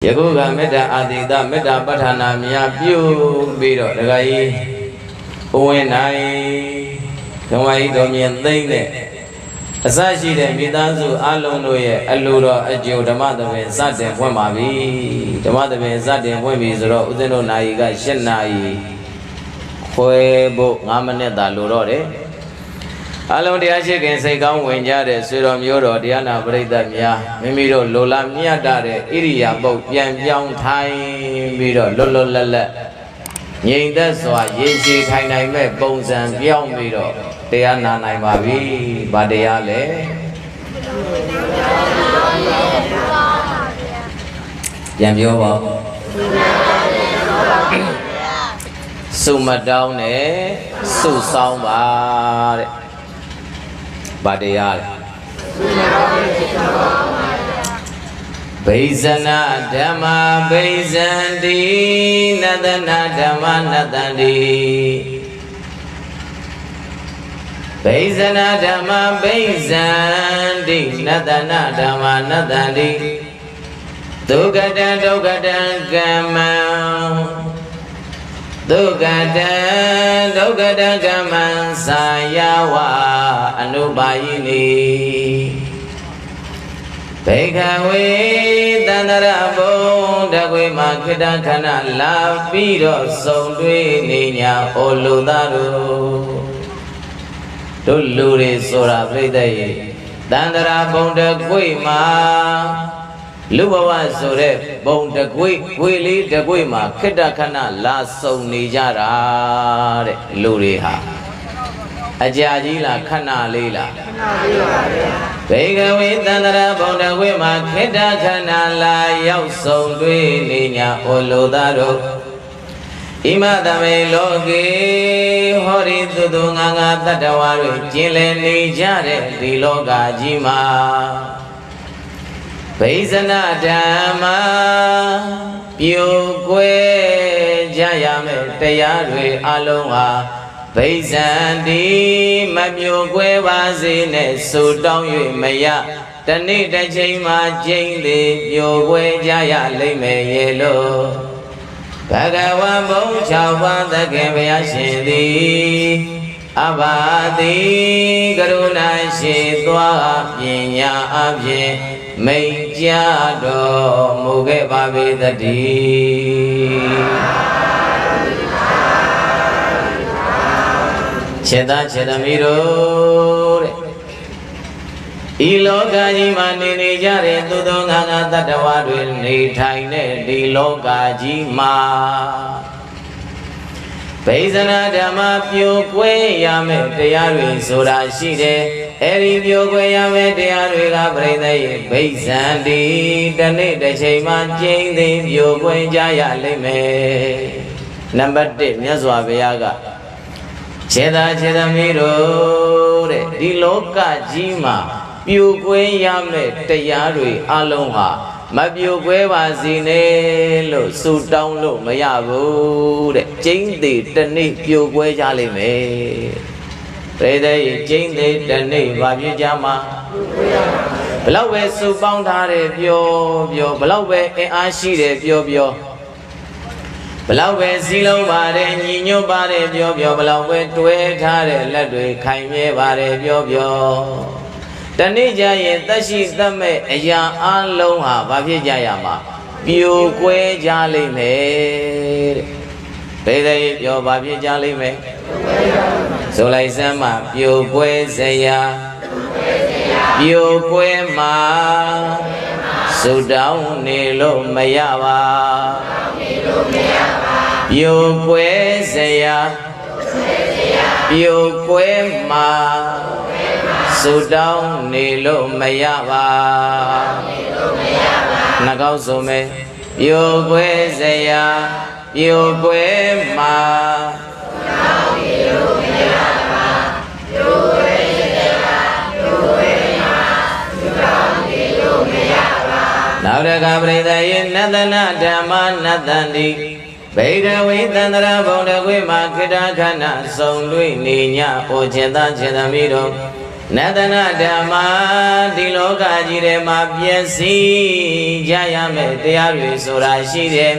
Yakuga meta adita meta patana mia piu biro dagai uwenai kamai domian thine asashi de mitansu along no ye aluro ajo dhamma saten pwent ma bi dhamma saten pwent bi so ro usin do nayi ka 8 nayi khwe bo 5 minute da lo ro de Along the Ashik say down when Jade, Suram Yoro, Diana Breda Mia, Mimiro, Lola Mia Dare, Iria, Boat, Young Time, Miro, Lolo Lala. Ying that's why Yeshi Tainai met bones and Young Miro, Diana Naimavi, Badeale Yamio Suma down, Su Sound. Badayal Baisana Dhamma Baisandi Nadana Dhamma Nadandi Baisana Dhamma Baisandi Nadana Dhamma Nadandi Dugada Dugada Gama Dugada Dugada Gaman Sayawa Anubayini Bekawe Danarabo Dagwe Makida Kana Labiro Sondwe Ninya Oludaru Duluri Sora Vredaye Dandarabo Dagwe Ma Lubawa Sore Bong Dagwe Wili Dagwe Ma Kida Kana La Soni Jara Luriha Ajajila Kana Lila Begawe Dandara Bonda Wima Keda Kana La Yau Sondwe Ninya Olodaro Imadame Logi Hori Dudunganga Tatawaru Jile Nijare Diloga Jima Baisana Dhamma Pyukwe Jayame Tayarwe Alonga Baisandi Mapyukwe Vazine Sudong Yue Maya Tani Dachima Jindi Pyukwe Jaya Lime Yelo Bhagavan Bong Chauvan Dakevaya Shindi Abadi Karuna Shidwa Pinya Abye Meijado Muge Babidati Cheda Chedamiro Iloga Jima Nini Jare Dudonganga Tatawadu Nitaine Diloga Jima Baisana Dhamma Pyukwe Yame Tayarwi Sura Shide Eri Pyukwe Yame Tayarwi Gabrede Baisandi Dane Dashima Jindi Pyukwe Jaya Lime Number 10 Nyazwa Vayaga Cheda Chedamiro Diloka Jima Pyukwe Yame Tayarwi Alonga Mapyukwe Vazine Lo Sutong Lo Mayabu Jindi Tani Pyukwe Jalime Rede Jindi Tani Vabijama Blawe Supong Tare Pyo Pyo Blawe Ashi Pyo Pyo Blawe Silo Bare Nino Bare Pyo Pyo Blawe Twe Tare Ladwe Kaime Bare Pyo Pyo Tani Jaya Tashi Tame Aya Alonga Babijayama Pyukwe Jalime Rede Pyo Babijalime Solai Sama Pyukwe Seya Pyukwe Ma Sudao Nilo Mayawa Pyukwe Seya Pyukwe Ma Sudao Nilo Mayawa Nagao Some Pyukwe Seya Pyukwe Ma Nauraka Breda Nadana Dhamma Nadandi Begawe Dandara Bonda Wima Kida Kana Sondwe Ninya Ocheta Chedamiro နတနာဓမ္မဒီလောကကြီးထဲမှာပျက်စီးကြရမယ်တရားတွေဆိုတာရှိတယ်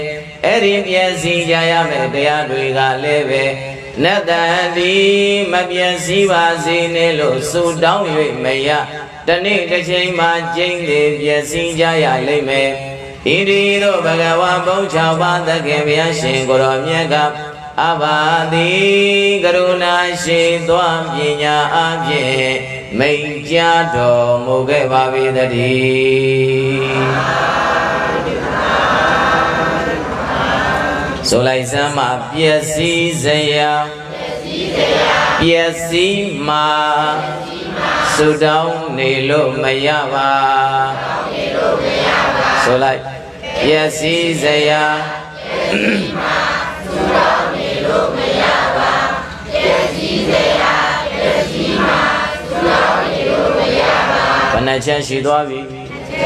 အဲ့ဒီပျက်စီးကြရမယ်တရားတွေကလည်းပဲနတန်ဒီမပျက်စီးပါစေနဲ့လို့ဆုတောင်း၍မရတနေ့တစ်ချိန်မှာကျင့်လေပျက်စီးကြရလိမ့်မယ်ဣတိသောဘဂဝါဘုံ6ပါးသခင်ဘုရားရှင်ကိုရောမြတ်ကအဘာတိကရုဏာရှိသောပညာအဖြင့်မိန့်ကြားတော်မူခဲ့ပါ၏တည်းဆိုလိုက်စမ်းမှာပျက်စီးစရာပျက်စီးမှာဆုတောင်းနေလို့မရပါဆိုလိုက်ပျက်စီးစရာဘယ်နှချက်ရှိသွားပြီ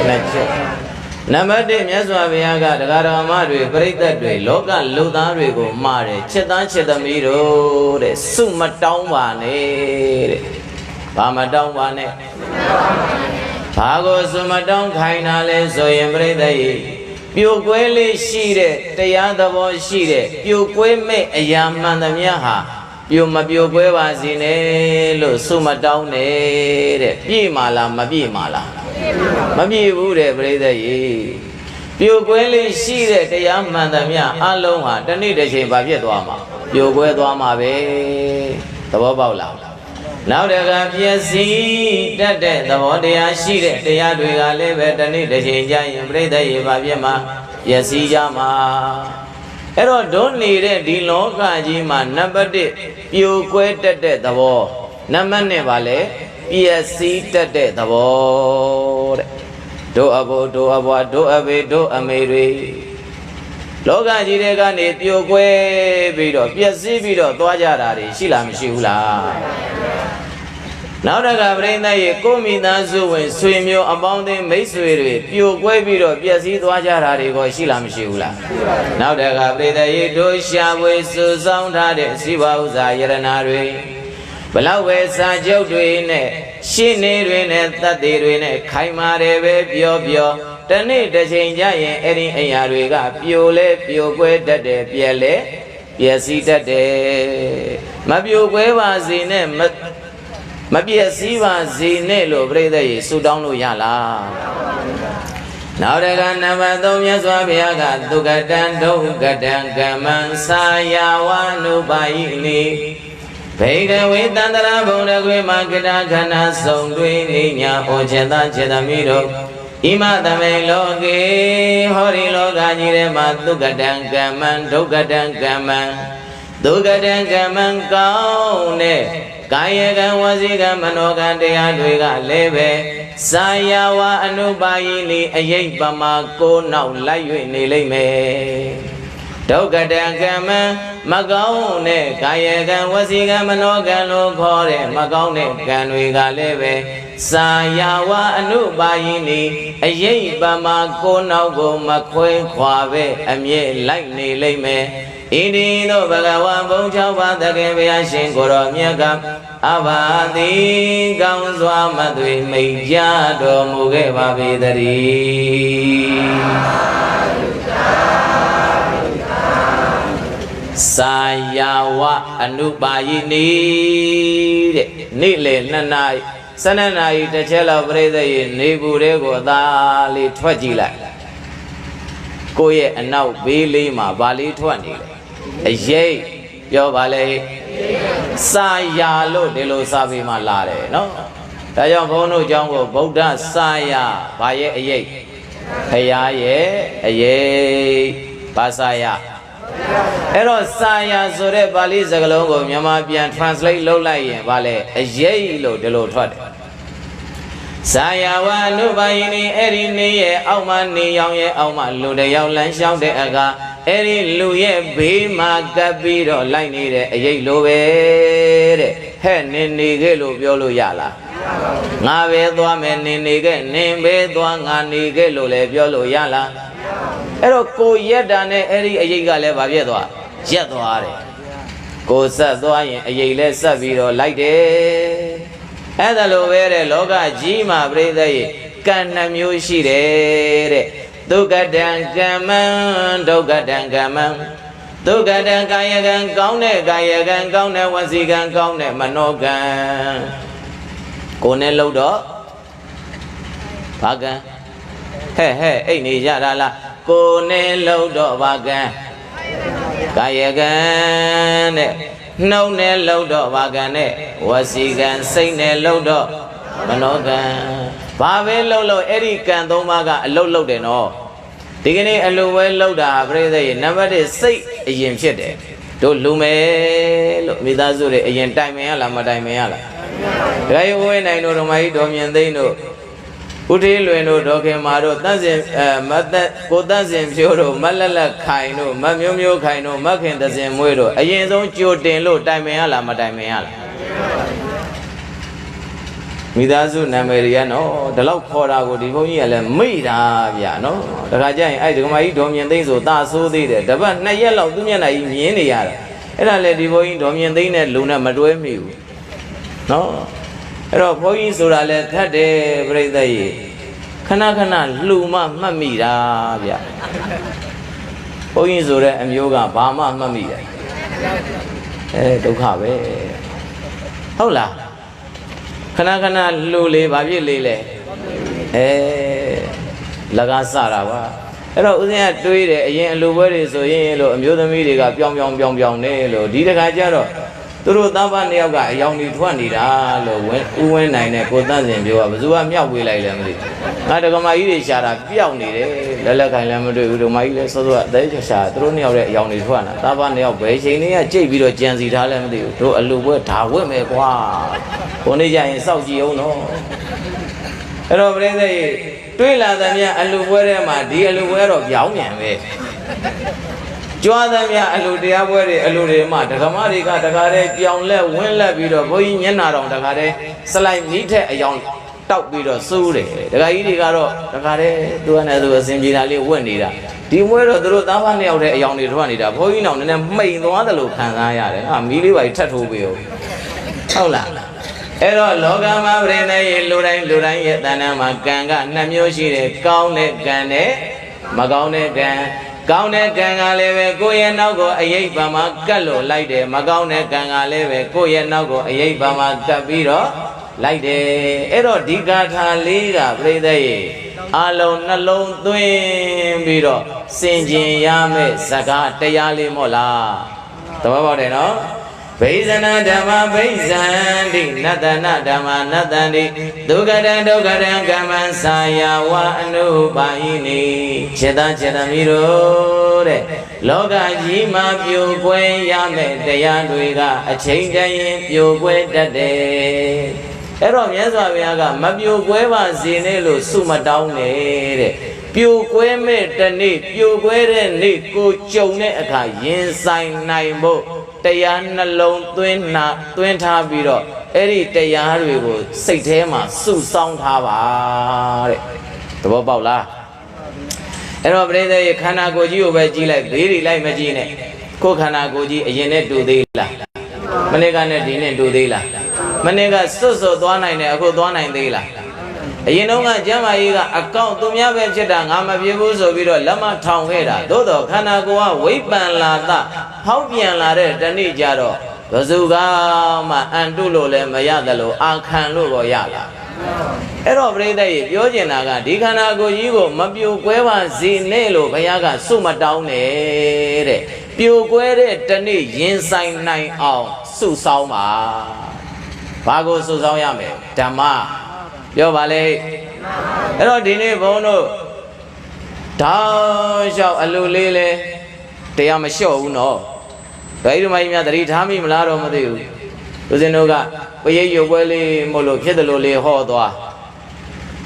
နှစ်ချက်နံပါတ်1မြတ်စွာဘုရားကတရားတော်မတွေပြိဿတ်တွေလောကလူသားတွေကိုမှားတယ်ချစ်သားချစ်သမီးတို့တဲ့စုမတောင်းပါနဲ့တဲ့ဘာမတောင်းပါနဲ့ဘာကိုစုမတောင်းခိုင်းတာလဲဆိုရင်ပြိဿတ်ကြီးပြိုကွဲလေးရှိတဲ့တရားသဘောရှိတဲ့ပြိုကွဲမဲ့အရာမှန်သမျှဟာပြိုမပြိုကွဲပါစေနဲ့လို့ဆုမတောင်းနဲ့တဲ့ပြည့်မာလားမပြည့်မာလားမပြည့်ဘူးတဲ့ပြိဿကြီးပြိုကွဲလေးရှိတဲ့တရားမှန်သမျှအလုံးဟာတနေ့တစ်ချိန်ဘာဖြစ်သွားမှာပြိုကွဲသွားမှာပဲသဘောပေါက်လားနောက်တကပျက်စီးတတ်တဲ့သဘောတရားရှိတဲ့တရားတွေကလည်းပဲတနေ့တစ်ချိန်ကြာရင်ပြိဿကြီးဘာဖြစ်မှာပျက်စီးကြမှာအဲ့တော့ဒုနေတဲ့ဒီလောကကြီးမှာနံပါတ်1ပြိုကွဲတတ်တဲ့သဘောနံပါတ်2ပါလေပျက်စီးတတ်တဲ့သဘောတဲ့တို့အဘို့တို့အဘွားတို့အဘေတို့အမေတွေလောကကြီးတွေကနေပြိုကွဲပြီးတော့ပျက်စီးပြီးတော့သွားကြတာတွေရှိလားမရှိဘူးလားနောက်တကပရိသတ်ရဲ့ကိုမိသားစုဝင်ဆွေမျိုးအပေါင်းအသင်းမိတ်ဆွေတွေပြိုကွဲပြီးတော့ပျက်စီးသွားကြတာတွေကိုရှိလားမရှိဘူးလားနောက်တကပရိသတ်ရဲ့တို့ရှာဖွေစုဆောင်းထားတဲ့စီးပွားဥစ္စာယရနာတွေဘလောက်ပဲစာချုပ်တွေနဲ့ရှင်းနေတွေနဲ့တတ်သေးတွေနဲ့ခိုင်မာတယ်ပဲပြောပြောတနေ့တစ်ချိန်ကျရင်အဲ့ဒီအရာတွေကပြိုလဲပြိုကွဲတတ်တယ်ပြက်လဲပျက်စီးတတ်တယ်မပြိုကွဲပါစေနဲ့မပျက်စီးပါစေနဲ့လို့ပြိဿရေဆုတောင်းလို့ရလားနောက်တကနံပါတ်3မြတ်စွာဘုရားကသုကတံဒုက္ကတံကမ္မံသာယာဝနုပါယိနိဘေကဝေတန္တရာဘုံတကွေမှာကတာခဏဆုံးတွေ့နေညာဩချေတခြေသမီးတို့ဣမသမေလောကေဟောဒီလောကကြီးထဲမှာသုကတံကမ္မံဒုက္ကတံကမ္မံဒုက္ကတံကမ္မံကောင်းတဲ့ကာယကံဝစီကံမနောကံတရားတွေကလည်းပဲသာယာဝအနုပါယိနိအယိတ်ပမာကိုနောက်လိုက်၍နေလိမ့်မယ်ဒုက္ကတံကမ္မံမကောင်းတဲ့ကာယကံဝစီကံမနောကံလို့ခေါ်တဲ့မကောင်းတဲ့ကံတွေကလည်းပဲသာယာဝအနုပါယိနိအယိတ်ပမာကိုနောက်ကိုမခွဲခွာပဲအမြဲလိုက်နေလိမ့်မယ်ဣတိသောဘဂဝါဘုံ6ပါးသခင်ဘုရားရှင်ကိုရောမြတ်ကအဘာတိကောင်းစွာမသွေမိတ်ကြတော်မူခဲ့ပါပေတည်းသာယာဝအနုပါယိနိတဲ့နေ့လေ2နာရီ12နာရီတစ်ချက်လောက်ပြိဿရေနေဘူးတွေကိုအသာလေးထွက်ကြည့်လိုက်ကိုယ့်ရဲ့အနောက်ဘေးလေးမှာဗာလေးထွက်နေတယ်အရေးပြောပါလေစာယာလို့ဒီလိုစာပေမှာလာတယ်နော်ဒါကြောင့်ဘုန်းတို့ကျောင်းကိုဗုဒ္ဓစာယာဘာရဲ့အရေးခရားရဲ့အရေးဘာစာယာအဲ့တော့စာယာဆိုတဲ့ပါဠိစကားလုံးကိုမြန်မာပြန် translate လုပ်လိုက်ရင်ဗာလေအရေးလို့ဒီလိုထွက်တယ်သာယာဝအနုပါယိနိအဲ့ဒီနေရဲ့အောက်မှာနေရောင်ရဲ့အောက်မှာလူတယောက်လမ်းလျှောက်တဲ့အခါအဲ့ဒီလူရဲ့ဘေးမှာကပ်ပြီးတော့လိုက်နေတဲ့အရေးလိုပဲတဲ့ဟဲ့နင်နေခဲ့လို့ပြောလို့ရလားငါပဲသွားမယ်နင်နေခဲ့နင်ပဲသွားငါနေခဲ့လို့လည်းပြောလို့ရလားအဲ့တော့ကိုရက်တာနဲ့အဲ့ဒီအရေးကလည်းဘာဖြစ်သွားရက်သွားတယ်ကိုဆက်သွားရင်အရေးလည်းဆက်ပြီးတော့လိုက်တယ် အဲ့ဒါလိုပဲတဲ့လောကကြီးမှာပြိဿရဲ့ကံနှမျိုးရှိတယ်တဲ့ဒုက္ကတံကမ္မံဒုက္ကတံကမ္မံဒုက္ကတံကာယကံကောင်းတဲ့ကာယကံကောင်းတဲ့ဝစီကံကောင်းတဲ့မနောကံကိုယ်နဲ့လှုပ်တော့ဘာကံဟဲ့အိတ်နေကြတာလားကိုယ်နဲ့လှုပ်တော့ဘာကံကာယကံတဲ့နှုတ်နဲ့လှုပ်တော့ဘာကံနဲ့ဝစီကံစိတ်နဲ့လှုပ်တော့မနောကံဘာပဲလှုပ်လို့အဲ့ဒီကံသုံးပါးကအလုတ်လုတ်တယ်နော်ဒီကနေ့အလိုပဲလှုပ်တာပြိဿရဲ့နံပါတ်1စိတ်အရင်ဖြစ်တယ်တို့လူမယ်လို့မိသားစုတွေအရင်တိုင်ပင်ရလားမတိုင်ပင်ရလားဒါရိုးဝဲနိုင်တို့ဓမ္မကြီးတော်မြင်သိန်းတို့ဥထေးလွင်တို့ဒေါခင်မာတို့တန့်စင်မသက်ကိုတန့်စင်ဖြိုးတို့မလက်လက်ခိုင်တို့မမျိုးမျိုးခိုင်တို့မခင်တစင်မွေးတို့အရင်ဆုံးကြိုတင်လို့တိုင်ပင်ရလားမတိုင်ပင်ရလားမိသားစုနာမည်တွေကနော်ဒီလောက်ခေါ်တာကိုဒီဘုန်းကြီးကလည်းမိတာဗျာနော်တခါကျရင်အဲ့ဒီဓမ္မကြီးဒေါမြင်သိန်းဆိုတာဆိုးသေးတယ်တပတ်2ရက်လောက်သူ့မျက်နှာကြီးမြင်နေရတာအဲ့ဒါလည်းဒီဘုန်းကြီးဒေါမြင်သိန်းနဲ့လူနဲ့မတွဲမိဘူးနော်အဲ့တော့ဘုန်းကြီးဆိုတာလည်းခတ်တယ်ပြိဿကြီးခဏခဏလှူမှမှတ်မိတာဗျဘုန်းကြီးဆိုတဲ့အမျိုးကဘာမှမှတ်မိတယ်ဒုက္ခပဲဟုတ်လားခဏခဏလှူလေဘာဖြစ်လေလဲလကားစတာပါအဲ့တော့ဦးဇင်းကတွေးတယ်အရင်အလူပွဲတွေဆိုရင်လို့အမျိုးသမီးတွေကပြောင်းနေလို့ဒီတခါကျတော့သူတို့သားဖ2ယောက်ကအယောင်တွေထွက်နေတာလို့ဦးဝင်းနိုင်နဲ့ကိုတန့်စင်ပြောကဘယ်သူကမြောက်ဝေးလိုက်လဲမသိငါဒကမာကြီးတွေရှာတာပျောက်နေတယ်လက်ခိုင်လည်းမတွေ့ဘူးဒကမာကြီးလည်းစောစောအသေးချာရှာသူတို့2ယောက်ရဲ့အယောင်တွေထွက်လာသားဖ2ယောက်ဘယ်ချိန်တွေကကြိတ်ပြီးတော့ကြံစီထားလဲမသိဘူးတို့အလူပွဲဓာဝက်မယ်ကွာဘုန်းကြီးကြရင်စောက်ကြည့်အောင်နော်အဲ့တော့ပြိဿကြီးတွေးလာသမျှအလူပွဲထဲမှာဒီအလူပွဲတော့ပြောင်းပြန်ပဲကြွားသမျှအလူတရားပွဲတွေအလူတွေမှာဒကမတွေကတခါတည်းပြောင်းလဲဝင်းလက်ပြီးတော့ဘုန်းကြီးမျက်နှာတော်တခါတည်းစလိုက်မိထက်အယောင်တောက်ပြီးတော့စိုးတယ်ဒကာကြီးတွေကတော့တခါတည်းသူကနဲ့သူအစဉ်ပြေတာလေးဝင့်နေတာဒီမွဲတော့သူတို့သားဖ2ယောက်တည်းအယောင်တွေထွက်နေတာဘုန်းကြီးနောက်နည်းနည်းမှိန်သွားတယ်လို့ခံစားရတယ်မီးလေးပါထပ်ထိုးပေးဦးဟုတ်လားအဲ့တော့လောကမှာပြိဿရဲ့လူတိုင်းရဲ့တဏ္ဍာမှာကံက2မျိုးရှိတယ်ကောင်းတဲ့ကံနဲ့မကောင်းတဲ့ကံကောင်းတဲ့ကံကလည်းပဲကိုယ့်ရဲ့နောက်ကိုအယိပ်ပါမှာကတ်လို့လိုက်တယ်မကောင်းတဲ့ကံကလည်းပဲကိုယ့်ရဲ့နောက်ကိုအယိပ်ပါမှာကတ်ပြီးတော့လိုက်တယ်အဲ့တော့ဒီဂါထာလေးကပြိဿရဲ့အလုံးနှလုံးသွင်းပြီးတော့စင်ကျင်ရမယ့်စကားတရားလေးမို့လားသဘောပေါက်တယ်နော်ဘိဇနာဓမ္မဘိဇန္တိနတနာဓမ္မနတန္တိဒုက္ခတံကမ္မံသာယဝအနုပါယိနိခြေတမီတို့တဲ့လောကကြီးမှာပြိုကွဲရမယ့်တရားတွေကအချိန်တည်းရင်ပြိုကွဲတတ်တယ်အဲ့တော့မြတ်စွာဘုရားကမပြိုကွဲပါစေနဲ့လို့ဆုမတောင်းနဲ့တဲ့ပြိုကွဲမဲ့တနေ့ပြိုကွဲတဲ့နေ့ကိုကြုံတဲ့အခါရင်ဆိုင်နိုင်ဖို့တရားနှလုံးသွင်းထားပြီးတော့အဲ့ဒီတရားတွေကိုစိတ်ထဲမှာစုဆောင်းထားပါတဲ့သဘောပေါက်လားအဲ့တော့ပြိဿရဲ့ခန္ဓာကိုယ်ကြီးကိုပဲကြည့်လိုက်ဘေးတွေလိုက်မကြည့်နဲ့ကိုယ်ခန္ဓာကိုယ်ကြီးအရင်နဲ့တူသေးလားမနေ့ကနဲ့ဒီနဲ့တူသေးလားမနေ့ကစွတ်သွားနိုင်တယ်အခုသွားနိုင်သေးလားအရင်တုန်းကကျမ်းမာရေးကအကောင့်သူများပဲဖြစ်တာငါမဖြစ်ဘူးဆိုပြီးတော့လက်မထောင်ခဲ့တာသို့တော့ခန္ဓာကိုယ်ကဝိပန်လာတာဖောက်ပြန်လာတဲ့တနေ့ကျတော့ဘယ်သူကမှအန်တုလို့လည်းမရတယ်လို့အာခံလို့တော့ရလာအဲ့တော့ပြိဿရေပြောချင်တာကဒီခန္ဓာကိုယ်ကြီးကိုမပြိုကွဲပါစေနဲ့လို့ဘုရားကစွမတောင်းနဲ့တဲ့ပြိုကွဲတဲ့တနေ့ရင်ဆိုင်နိုင်အောင်စုဆောင်းပါဘာကိုစုဆောင်းရမလဲဓမ္မပြောပါလေအဲ့တော့ဒီနေ့ဘုန်းတို့တောင်းလျှောက်အလိုလေးလဲတရားမလျှော့ဘူးနော်ဘယ်ဒီမိုင်းများတတိထားမိမလားတော့မသိဘူးဦးဇင်းတို့ကပရိတ်ရုပ်ပွဲလေးမို့လို့ဖြစ်တယ်လို့လေးဟောသွား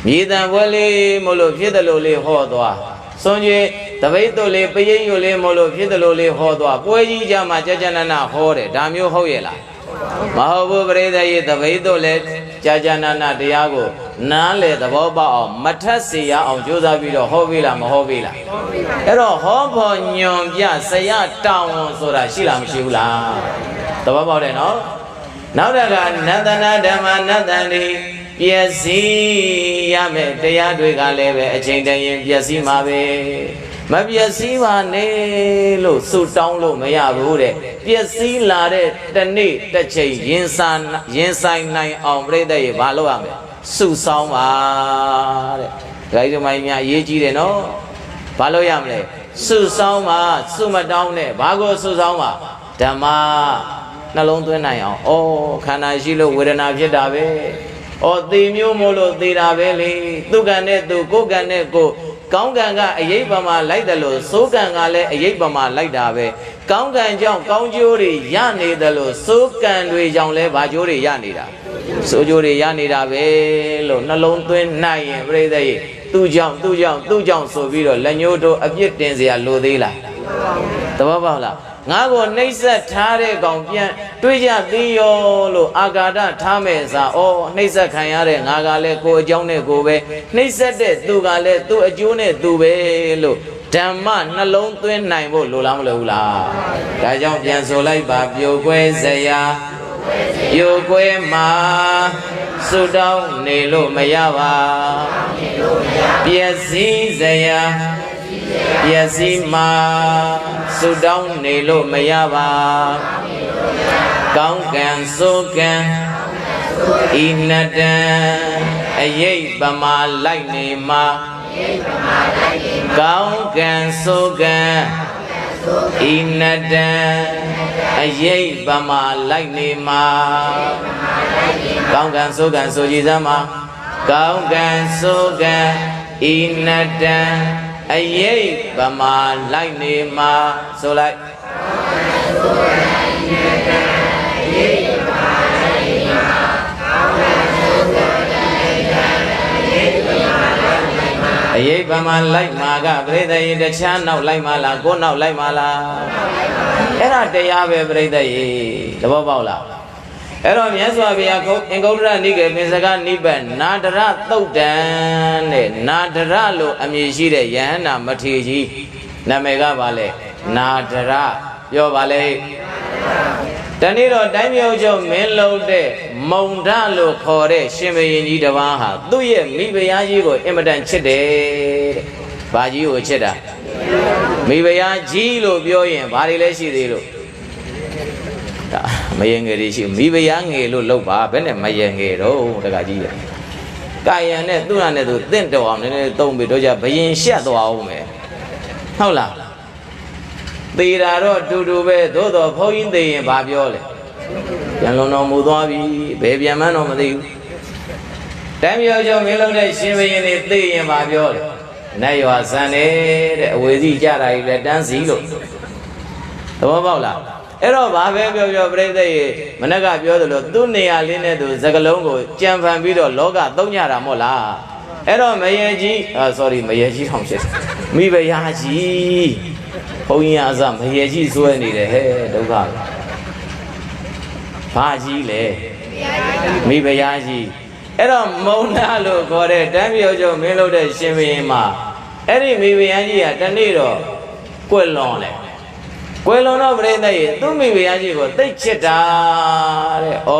မြေတံပွဲလေးမို့လို့ဖြစ်တယ်လို့လေးဟောသွားစွန်ကြီးတပိတ်တို့လေးပရိတ်ရုပ်လေးမို့လို့ဖြစ်တယ်လို့လေးဟောသွားပွဲကြီးကြမှာကြာကြာနာနာဟောတယ်ဒါမျိုးဟုတ်ရဲ့လားမဟုတ်ဘူးပရိသတ်ရဲ့တပိတ်တို့လည်းကြာနာနာတရားကိုနားလေသဘောပေါက်အောင်မထက်စေရအောင်ကြိုးစားပြီးတော့ဟောပေးလားမဟောပေးလားအဲ့တော့ဟောဖို့ညွန်ပြဆရာတောင်းဝန်ဆိုတာရှိလားမရှိဘူးလားသဘောပေါက်တယ်နော် နောက်တကနတနာဓမ္မနတန်ဒီပျက်စီးရမယ်တရားတွေကလည်းပဲအချိန်တည်းရင်ပျက်စီးမှာပဲမပျက်စီးပါနဲ့လို့ဆုတောင်းလို့မရဘူးတဲ့ပျက်စီးလာတဲ့တနေ့တစ်ချိန်ရင်ဆိုင်နိုင်အောင်ပြိတ္တရေဘာလုပ်ရမလဲဆုဆောင်းပါတဲ့ဒါကြီးတို့မိုင်းများအရေးကြီးတယ်နော်ဘာလို့ရမလဲဆုဆောင်းပါဆုမတောင်းနဲ့ဘာကိုဆုဆောင်းပါဓမ္မနှလုံးသွင်းနိုင်အောင်ဩခန္ဓာရှိလို့ဝေဒနာဖြစ်တာပဲဩသေမျိုးမို့လို့သေတာပဲလေသူကံနဲ့သူကိုယ်ကံနဲ့ကိုယ်ကောင်းကံကအရေးပမာလိုက်တယ်လို့ဆိုးကံကလည်းအရေးပမာလိုက်တာပဲကောင်းကံကြောင့်ကောင်းကျိုးတွေရနေတယ်လို့ဆိုးကံတွေကြောင့်လည်းဘာကျိုးတွေရနေတာဆိုးကျိုးတွေရနေတာပဲလို့နှလုံးသွင်းနိုင်ရင်ပြိဿရေသူ့ကြောင့်ဆိုပြီးတော့လက်ညှိုးတို့အပြစ်တင်เสียလိုသေးလားသဘောပေါက်လားငါကိုနှိမ့်ဆက်ထားတဲ့ကောင်ပြန်တွေးကြသေးရောလို့အာဃာတထားမဲ့စားဩနှိမ့်ဆက်ခံရတဲ့ငါကလည်းကိုယ်အကြောင်းနဲ့ကိုယ်ပဲနှိမ့်ဆက်တဲ့သူကလည်းသူ့အကျိုးနဲ့သူပဲလို့ဓမ္မနှလုံးသွင်းနိုင်ဖို့လိုလားမလိုဘူးလားဒါကြောင့်ပြန်ဆိုလိုက်ပါပြိုကွဲစရာပြိုကွဲမှာဆုတောင်းနေလို့မရပါပျက်စီးစရာပျက်စီးမှာဆုတောင်းနေလို့မရပါကောင်းကံဆိုးကံဤနတံအရေးပမာလိုက်နေမှာကောင်းကံဆိုးကံဤနတံအရေးပမာလိုက်နေမှာကောင်းကံဆိုးကံဆိုကြည်စမ်းမှာကောင်းကံဆိုးကံဤနတံအရေးပမာလိုက်နေမှာဆိုလိုက်အရေးပမာလိုက်မှာကပြိတ္တရေတခြားနောက်လိုက်မှာလားကိုယ်နောက်လိုက်မှာလားအဲ့ဒါတရားပဲပြိတ္တရေသဘောပေါက်လားအဲ့တော့မြတ်စွာဘုရားအင်္ဂုတ္တရနိကေပင်စကနိဗ္ဗာန်နာတရသုတ်တံတဲ့နာတရလို့အမည်ရှိတဲ့ယဟန္တာမထေရကြီးနာမည်ကပါလေနာတရပြောပါလေတနေ့တော့တိုင်းမြောက်ချုပ်မင်းလုံးတဲ့မုံဒလို့ခေါ်တဲ့ရှင်ဘုရင်ကြီးတစ်ပါးဟာသူ့ရဲ့မိဖုရားကြီးကိုအင်မတန်ချစ်တယ်တဲ့။ဘာကြီးကိုချစ်တာမိဖုရားကြီးလို့ပြောရင်ဘာတွေလဲရှိသေးလို့မယင်ငယ်တွေရှိမိဖုရားငယ်လို့လောက်ပါဘယ်နဲ့မယင်ငယ်တော့တကကြီးရကာယံနဲ့သူ့နာနဲ့သူတင့်တော်အောင်နည်းနည်းသုံးပြီးတော့ကြဘယင်ရှက်သွားအောင်မယ်ဟုတ်လားသေတာတော့တူတူပဲသို့တော်ဘုန်းကြီးသေရင်ဘာပြောလဲပြန်လုံတော်မူသွားပြီဘယ်ပြန်မှန်းတော့မသိဘူးတိုင်းမြောက်ကျော်မင်းလုံးတဲ့ရှင်ဘုရင်တွေသေရင်ဘာပြောလဲနတ်ရွာဇန်တဲ့အဝေစီကြတာကြီးလဲတန်းစီလို့သဘောပေါက်လားအဲ့တော့ဘာပဲပြောပြောပြိဿရေမနက်ကပြောသလိုသူ့နေရာလေးနဲ့သူစကလုံးကိုကြံဖန်ပြီးတော့လောကသုံးကြတာမို့လားအဲ့တော့မယေကြီးမယေကြီးထောင်ဖြစ်မိဖုရားကြီးဘုန်းကြီးအစမယေကြီးစွဲနေတယ်ဟဲ့ဒုက္ခဘာကြီးလဲမိဖုရားကြီးအဲ့တော့မုံနာလို့ခေါ်တဲ့တန်းပြောကျော်မင်းလို့တဲ့ရှင်ဘုရင်မှာအဲ့ဒီမိဖုရားကြီးကတနေ့တော့ကွယ်လွန်တယ်ကွယ်လွန်တော့ပြိဿရေသူ့မိဖုရားကြီးကိုသိချစ်တာတဲ့ဩ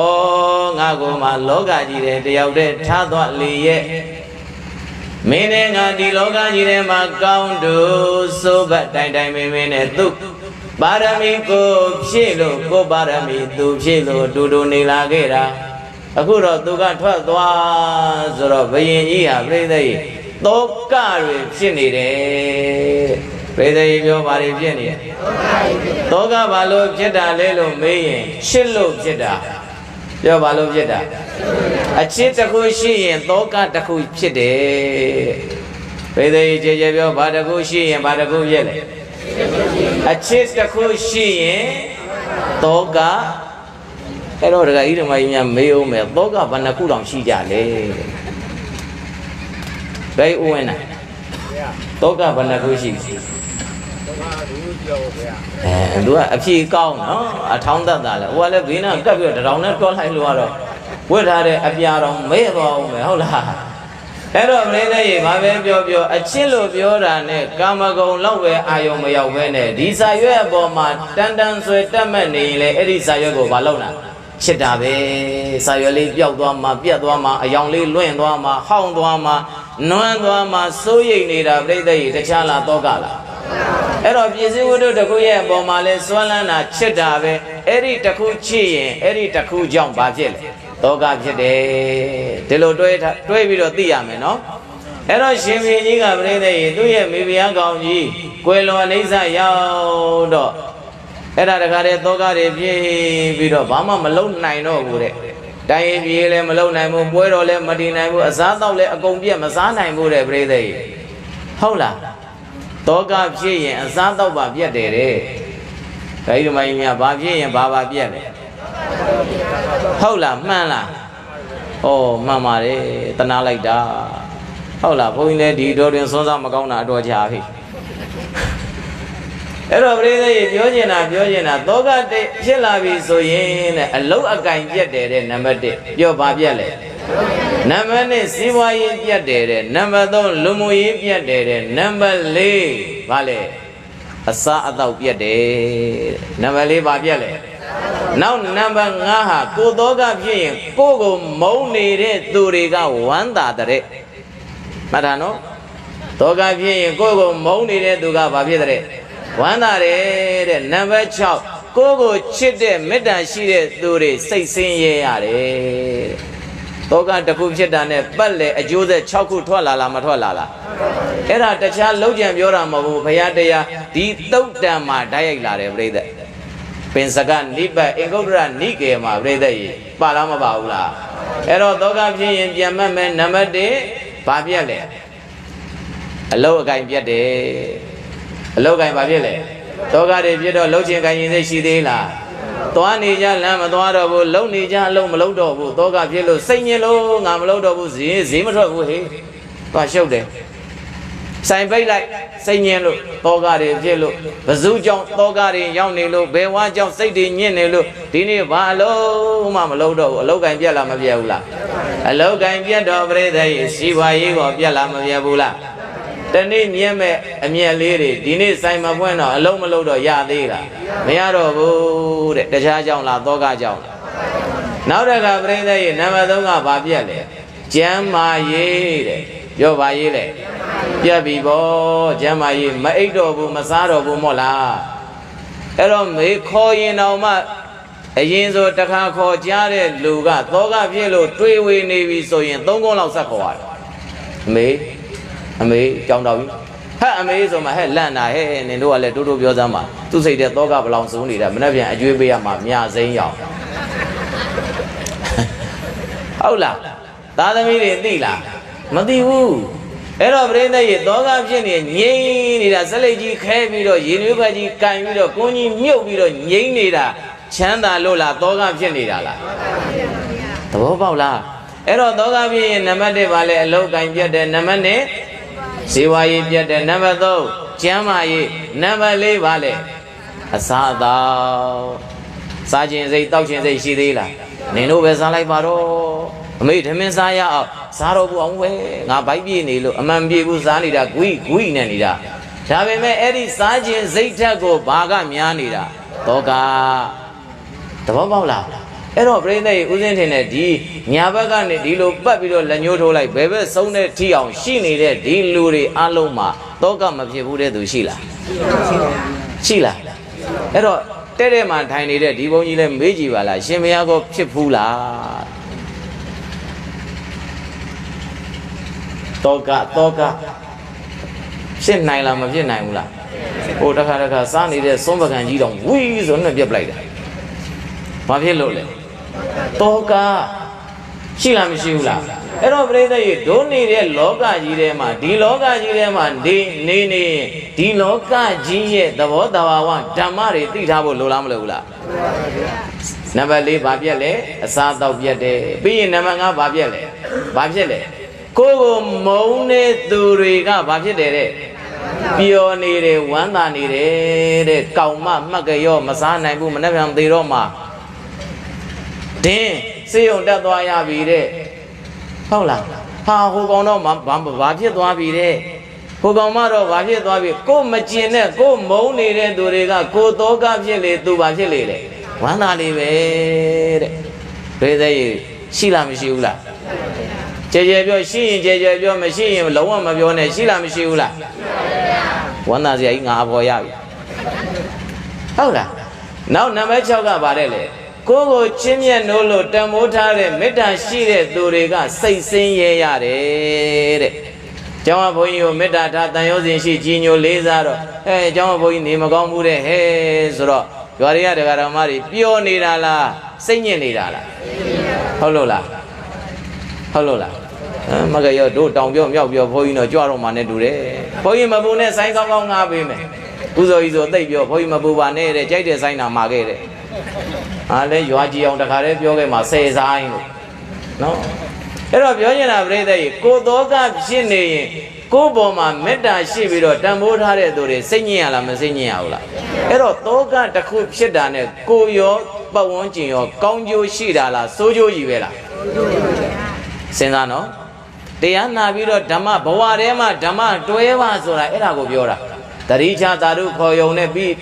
ငါကိုမှလောကကြီးတဲ့တယောက်တည်းထားသွားလေရဲ့မင်းနဲ့ငါဒီလောကကြီးထဲမှာကောင်းတို့စိုးဘတ်တိုင်မင်းနဲ့သူပါရမီကိုဖြည့်လို့ကိုပါရမီသူဖြည့်လို့တူတူနေလာခဲ့တာအခုတော့သူကထွက်သွားဆိုတော့ဘုရင်ကြီးဟာပြိဿရေသောကတွေဖြစ်နေတယ်ပြိဿရေပြောပါလေဖြစ်နေတယ်သောကဘာလို့ဖြစ်တာလဲလို့မေးရင်ရှစ်လို့ဖြစ်တာပြောဘာလို့ဖြစ်တာအချစ်တစ်ခုရှိရင်သောကတစ်ခုဖြစ်တယ်ဘယ်သေးကြဲပြောဘာတစ်ခုရှိရင်ဘာတစ်ခုဖြစ်လဲအချစ်တစ်ခုရှိရင်သောကအဲ့တော့ဒကာကြီးဓမ္မကြီးများမေးအောင်မယ်သောကဘယ်နှခုတောင်ရှိကြလဲဘယ်ဥဝင်နိုင်သောကဘယ်နှခုရှိသူကအဖြေကောင်းနော်အထောင်းတတ်တာလေဟိုကလည်းဘေးနာကပ်ပြီးတော့တောင်နဲ့တွားလိုက်လို့ကတော့ဝတ်ထားတဲ့အပြာတော်မဲသွားအောင်မယ်ဟုတ်လားအဲ့တော့မင်းလည်းဘာပဲပြောပြောအချစ်လို့ပြောတာနဲ့ကာမဂုဏ်လောက်ပဲအာယုံမရောက်ပဲနဲ့ဒီစာရွက်အပေါ်မှာတန်တန်ဆွဲတက်မှတ်နေရင်လေအဲ့ဒီစာရွက်ကိုမလုပ်နိုင် ချစ်တာပဲစာရွက်လေးပျောက်သွားမှာပြတ်သွားမှာအယောင်လေးလွင့်သွားမှာဟောင်းသွားမှာနွမ်းသွားမှာစိုးရိမ်နေတာပြိတ္တကြီးတခြားလားတောကလားအဲ့တော့ပြည့်စည်ဝတ္ထုတစ်ခုရဲ့အပေါ်မှာလဲစွမ်းလန်းတာချစ်တာပဲအဲ့ဒီတစ်ခုချစ်ရင်အဲ့ဒီတစ်ခုကြောင့်ဘာဖြစ်လဲတောကဖြစ်တယ်ဒီလိုတွဲပြီးတော့သိရမယ်နော်အဲ့တော့ရှင်ဘုရင်ကြီးကပြိတ္တကြီးသူ့ရဲ့မိဖုရားကောင်ကြီးကွယ်လွန်အိဋ္ဌရောက်တော့အဲ့ဒါတခါတည်းသောကတွေပြေးပြီးတော့ဘာမှမလုံနိုင်တော့ဘူးတဲ့တိုင်းရင်ပြေးလည်းမလုံနိုင်ဘူးပွဲတော်လည်းမတည်နိုင်ဘူးအစားတော့လည်းအကုန်ပြက်မစားနိုင်ဘူးတဲ့ပြိဿကြီးဟုတ်လားသောကဖြစ်ရင်အစားတော့ပါပြက်တယ်တဲ့ဒါကြီးတို့မကြီးများဘာဖြစ်ရင်ဘာပြက်လဲဟုတ်လားမှန်လားဩမှန်ပါတယ်တနာလိုက်တာဟုတ်လားဘုန်းကြီးလည်းဒီတော်တွင်စွန်းစားမကောင်းတာအတော်ကြာပြီအဲ့တော့ပြိဿကြီးပြောချင်တာသောကတိဖြစ်လာပြီဆိုရင်တဲ့အလုတ်အကင်ပြတ်တယ်တဲ့နံပါတ်1ပြောပါပြတ်လေနံပါတ်2စီးပွားရေးပြတ်တယ်တဲ့နံပါတ်3လူမှုရေးပြတ်တယ်တဲ့နံပါတ်4ဘာလဲအစားအသောက်ပြတ်တယ်နံပါတ်4ဘာပြတ်လဲနောက်နံပါတ်5ဟာကိုသောကဖြစ်ရင်ကိုကိုမုန်းနေတဲ့သူတွေကဝမ်းသာတဲ့မှတ်တာနော်သောကဖြစ်ရင်ကိုကိုမုန်းနေတဲ့သူကဘာဖြစ်တဲ့ဝမ်းသာတယ်တဲ့နံပါတ်6ကိုကိုချစ်တဲ့မေတ္တာရှိတဲ့သူတွေစိတ်ဆင်းရဲရတယ်တောကတစ်ခုဖြစ်တာနဲ့ပတ်လေအကျိုးဆက်6ခုထွက်လာလားမထွက်လာလားအဲ့ဒါတခြားလုံးကြံပြောတာမဟုတ်ဘူးဘုရားတရားဒီသုတ်တံမှာဓာတ်ရိုက်လာတယ်ပြိဿပင်စကနိပတ်အင်္ဂုတ္တရနိကေမှာပြိဿကြီးပါလားမပါဘူးလားအဲ့တော့တောကဖြစ်ရင်ပြန်မှတ်မယ်နံပါတ်1ဘာပြက်လဲအလုတ်အကင်ပြက်တယ်အလောက်ကင်ဘာဖြစ်လဲတောကတွေဖြစ်တော့လှုပ်ချင်ကင်ရင်စိတ်ရှိသေးလားသွားနေကြလမ်းမသွားတော့ဘူးလှုပ်နေကြအလုံးမလှုပ်တော့ဘူးတောကဖြစ်လို့စိတ်ညစ်လို့ငါမလှုပ်တော့ဘူးဈေးမထွက်ဘူးဟေးသွားရှုပ်တယ်ဆိုင်ပိတ်လိုက်စိတ်ညစ်လို့တောကတွေဖြစ်လို့ဘဇုကြောင့်တောကတွေရောက်နေလို့ဘယ်ဝါကြောင့်စိတ်တွေညစ်နေလို့ဒီနေ့ဘာအလုံးမှမလှုပ်တော့ဘူးအလောက်ကင်ပြက်လားမပြက်ဘူးလားအလောက်ကင်ပြက်တော့ပြိဿရဲ့စီပွားရေးကိုပြက်လားမပြက်ဘူးလားတနေ့မြဲမဲ့အမြက်လေးတွေဒီနေ့ဆိုင်မပွင့်တော့အလုံးမလုံးတော့ရသေးလားမရတော့ဘူးတဲ့တခြားကြောင့်လားသောကကြောင့်လားနောက်တစ်ခါပြိဿရဲ့နံပါတ်3ကဘာပြက်လဲကျမ်းမာရေးတဲ့ပြောပါရေးလေပြက်ပြီပေါ့ကျမ်းမာရေးမအိပ်တော့ဘူးမစားတော့ဘူးမို့လားအဲ့တော့မေခေါ်ရင်တော့မှအရင်ဆိုတခါခေါ်ကြားတဲ့လူကသောကပြည့်လို့တွေးဝေနေပြီဆိုရင်3ခုလောက်ဆက်ခေါ်ရတယ်အမေကြောင်တော်ပြီဟဲ့အမေဆိုမှဟဲ့လန့်တာဟဲ့နင်တို့ကလည်းတိုးတိုးပြောစမ်းပါသူ့စိတ်တဲ့သောကဘလောင်စုံနေတာမနှက်ပြန်အကျွေးပေးရမှာမြစိမ့်ရောက်ဟုတ်လားသားသမီးတွေသိလားမသိဘူးအဲ့တော့ပြိဿရဲ့သောကဖြစ်နေငြိမ့်နေတာစလိတ်ကြီးခဲပြီးတော့ရေနွေးဘက်ကြီးကန်ပြီးတော့ကိုကြီးမြုပ်ပြီးတော့ငြိမ့်နေတာချမ်းသာလို့လားသောကဖြစ်နေတာလားသဘောပေါက်လားအဲ့တော့သောကဖြစ်ရင်နံပါတ်1ပါလဲအလုတ်ကင်ပြတ်တယ်နံပါတ်2ဇေဝရေးပြတ်တယ်နံပါတ်3ကျမ်းမာရေးနံပါတ်4ပါလဲအစားအသောက်စားခြင်းစိတ်တောက်ခြင်းစိတ်ရှိသေးလားနင်တို့ပဲစားလိုက်ပါတော့အမေထမင်းစားရအောင်စားတော့ဘူးအောင်ပဲငါဘိုက်ပြေးနေလို့အမှန်ပြေဘူးစားနေတာဂွိနဲ့နေတာဒါပေမဲ့အဲ့ဒီစားခြင်းစိတ်ဓာတ်ကိုဘာကများနေတာတောကသဘောပေါက်လားအဲ့တော့ပြိဿရဲ့ဥစဉ်ထင်တဲ့ဒီညာဘက်ကနေဒီလိုပတ်ပြီးတော့လက်ညှိုးထိုးလိုက်ဘယ်ဘက်ဆုံးတဲ့ထီအောင်ရှိနေတဲ့ဒီလူတွေအလုံးမှာတောကမဖြစ်ဘူးတဲ့သူရှိလားရှိလားအဲ့တော့တဲ့မှာထိုင်နေတဲ့ဒီဘုန်းကြီးလည်းမေးကြည့်ပါလားရှင်မယားကဖြစ်ဘူးလားတောကဖြစ်နိုင်လားမဖြစ်နိုင်ဘူးလားဟိုတခါစားနေတဲ့စွန်းပကံကြီးတောင်ဝီးဆိုနဲ့ပြက်ပလိုက်တယ်ဘာဖြစ်လို့လဲတောကရှိလားမရှိဘူးလားအဲ့တော့ပြိဿရေဒုနေတဲ့လောကကြီးထဲမှာဒီလောကကြီးထဲမှာနေဒီလောကကြီးရဲ့သဘောတဘာဝဓမ္မတွေသိထားဖို့လိုလားမလိုဘူးလားနံပါတ်4ဘာပြက်လဲအစားတောက်ပြက်တယ်ပြီးရင်နံပါတ်5ဘာပြက်လဲဘာဖြစ်လဲကိုမုန်းတဲ့သူတွေကဘာဖြစ်တယ်တဲ့ပျော်နေတယ်ဝမ်းသာနေတယ်တဲ့ကောင်မမှတ်ကြရောမစားနိုင်ဘူးမနှက်ပြန်သေးတော့မှတင်းစေယုံတက်သွားရပြီတဲ့ဟုတ်လားဟာဟိုကောင်တော့ဘာဖြစ်သွားပြီတဲ့ဟိုကောင်မတော့ဘာဖြစ်သွားပြီကိုမကျင်တဲ့ကိုမုန်းနေတဲ့သူတွေကကိုသောကဖြစ်လေသူဘာဖြစ်လေလေ ဝမ်းသာလေးပဲတဲ့ဘယ်သေးရှိလားမရှိဘူးလားကြဲကြဲပြောရှိရင်ကြဲကြဲပြောမရှိရင်လုံးဝမပြောနဲ့ရှိလားမရှိဘူးလားဝမ်းသာစရာကြီးငါအပေါ်ရပြီဟုတ်လားနောက်နံပါတ်6ကပါတယ်လေကိုယ်ကိုချင်းမြတ်နိုးလို့တန်မိုးထားတဲ့မေတ္တာရှိတဲ့သူတွေကစိတ်ဆင်းရဲရတယ်တဲ့ကျောင်းဘုန်းကြီးကိုမေတ္တာထားတန်ရုံးစဉ်ရှိကြီးညိုလေးစားတော့ကျောင်းဘုန်းကြီးနေမကောင်းဘူးတဲ့ဟဲ့ဆိုတော့ရွာတွေကဒကာတော်မတွေပျော်နေတာလားစိတ်ညစ်နေတာလားဟုတ်လို့လားဟုတ်လို့လားမကရောတို့တောင်ပြောမြောက်ပြောဘုန်းကြီးတော့ကြွတော့မှနဲ့တူတယ်ဘုန်းကြီးမပူနဲ့ဆိုင်ကောင်းကောင်းငါပေးမယ်ဥဇော်ကြီးဆိုသိပ်ပြောဘုန်းကြီးမပူပါနဲ့တဲ့ကြိုက်တဲ့ဆိုင်နာမှာခဲ့တဲ့အားလဲရွာကြီးအောင်တခါတည်းပြောခဲ့မှာ10ဆိုင်လို့နော်အဲ့တော့ပြောနေတာပြိဿကြီးကိုသောကဖြစ်နေရင်ကိုယ်ပေါ်မှာမေတ္တာရှိပြီးတော့တန်ဖိုးထားတဲ့သူတွေစိတ်ညစ်ရလားမစိတ်ညစ်ရဘူးလားအဲ့တော့သောကတစ်ခုဖြစ်တာနဲ့ကိုရောပတ်ဝန်းကျင်ရောကောင်းကျိုးရှိတာလားဆိုးကျိုးကြီးပဲလားစဉ်းစားနော်တရားနာပြီးတော့ဓမ္မဘဝထဲမှာဓမ္မတွဲပါဆိုတာအဲ့ဒါကိုပြောတာတတိချသာဓုခေါ်ယုံနဲ့ပြီး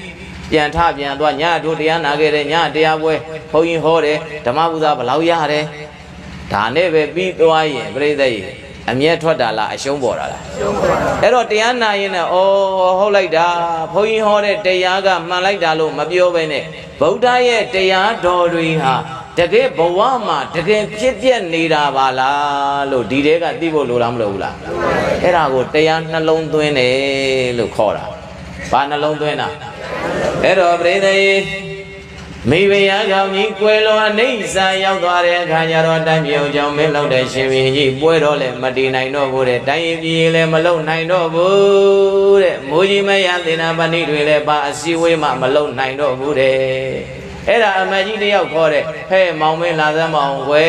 ပြန်ထပြန်သွားညတို့တရားနာခဲ့တယ်ညတရားပွဲဘုန်းကြီးဟောတယ်ဓမ္မပူဇာဘလောက်ရတယ်ဒါနဲ့ပဲပြီးသွားရင်ပြိဿကြီးအမျက်ထွက်တာလားအရှုံးပေါ်တာလားရှုံးပေါ်တာအဲ့တော့တရားနာရင်လည်းဟုတ်လိုက်တာဘုန်းကြီးဟောတဲ့တရားကမှန်လိုက်တာလို့မပြောဘဲနဲ့ဗုဒ္ဓရဲ့တရားတော်တွေဟာတကယ်ဘဝမှာတကယ်ဖြစ်ပြနေတာပါလားလို့ဒီတဲကသိဖို့လိုလားမလိုဘူးလားအဲ့ဒါကိုတရားနှလုံးသွင်းတယ်လို့ခေါ်တာဘာနှလုံးသွင်းတာအဲ့တော့ပြိဿကြီးမိဖုရားကောင်းကြီးကွယ်လွန်အိဋ္ဌာရောက်သွားတဲ့အခါကျတော့တိုင်းပြည်အောင်ကြောင့်မင်းလောက်တဲ့ရှင်ဘုရင်ကြီးပွဲတော့လည်းမတည်နိုင်တော့ဘူးတဲ့တိုင်းပြည်လည်းမလုံနိုင်တော့ဘူးတဲ့မိုးကြီးမရသေနာပဏိတွေလည်းပါအစည်းဝေးမှမလုံနိုင်တော့ဘူးတဲ့အဲ့ဒါအမကြီးတယောက်ခေါ်တဲ့ဟဲ့မောင်မင်းလာသမောင်ဝဲ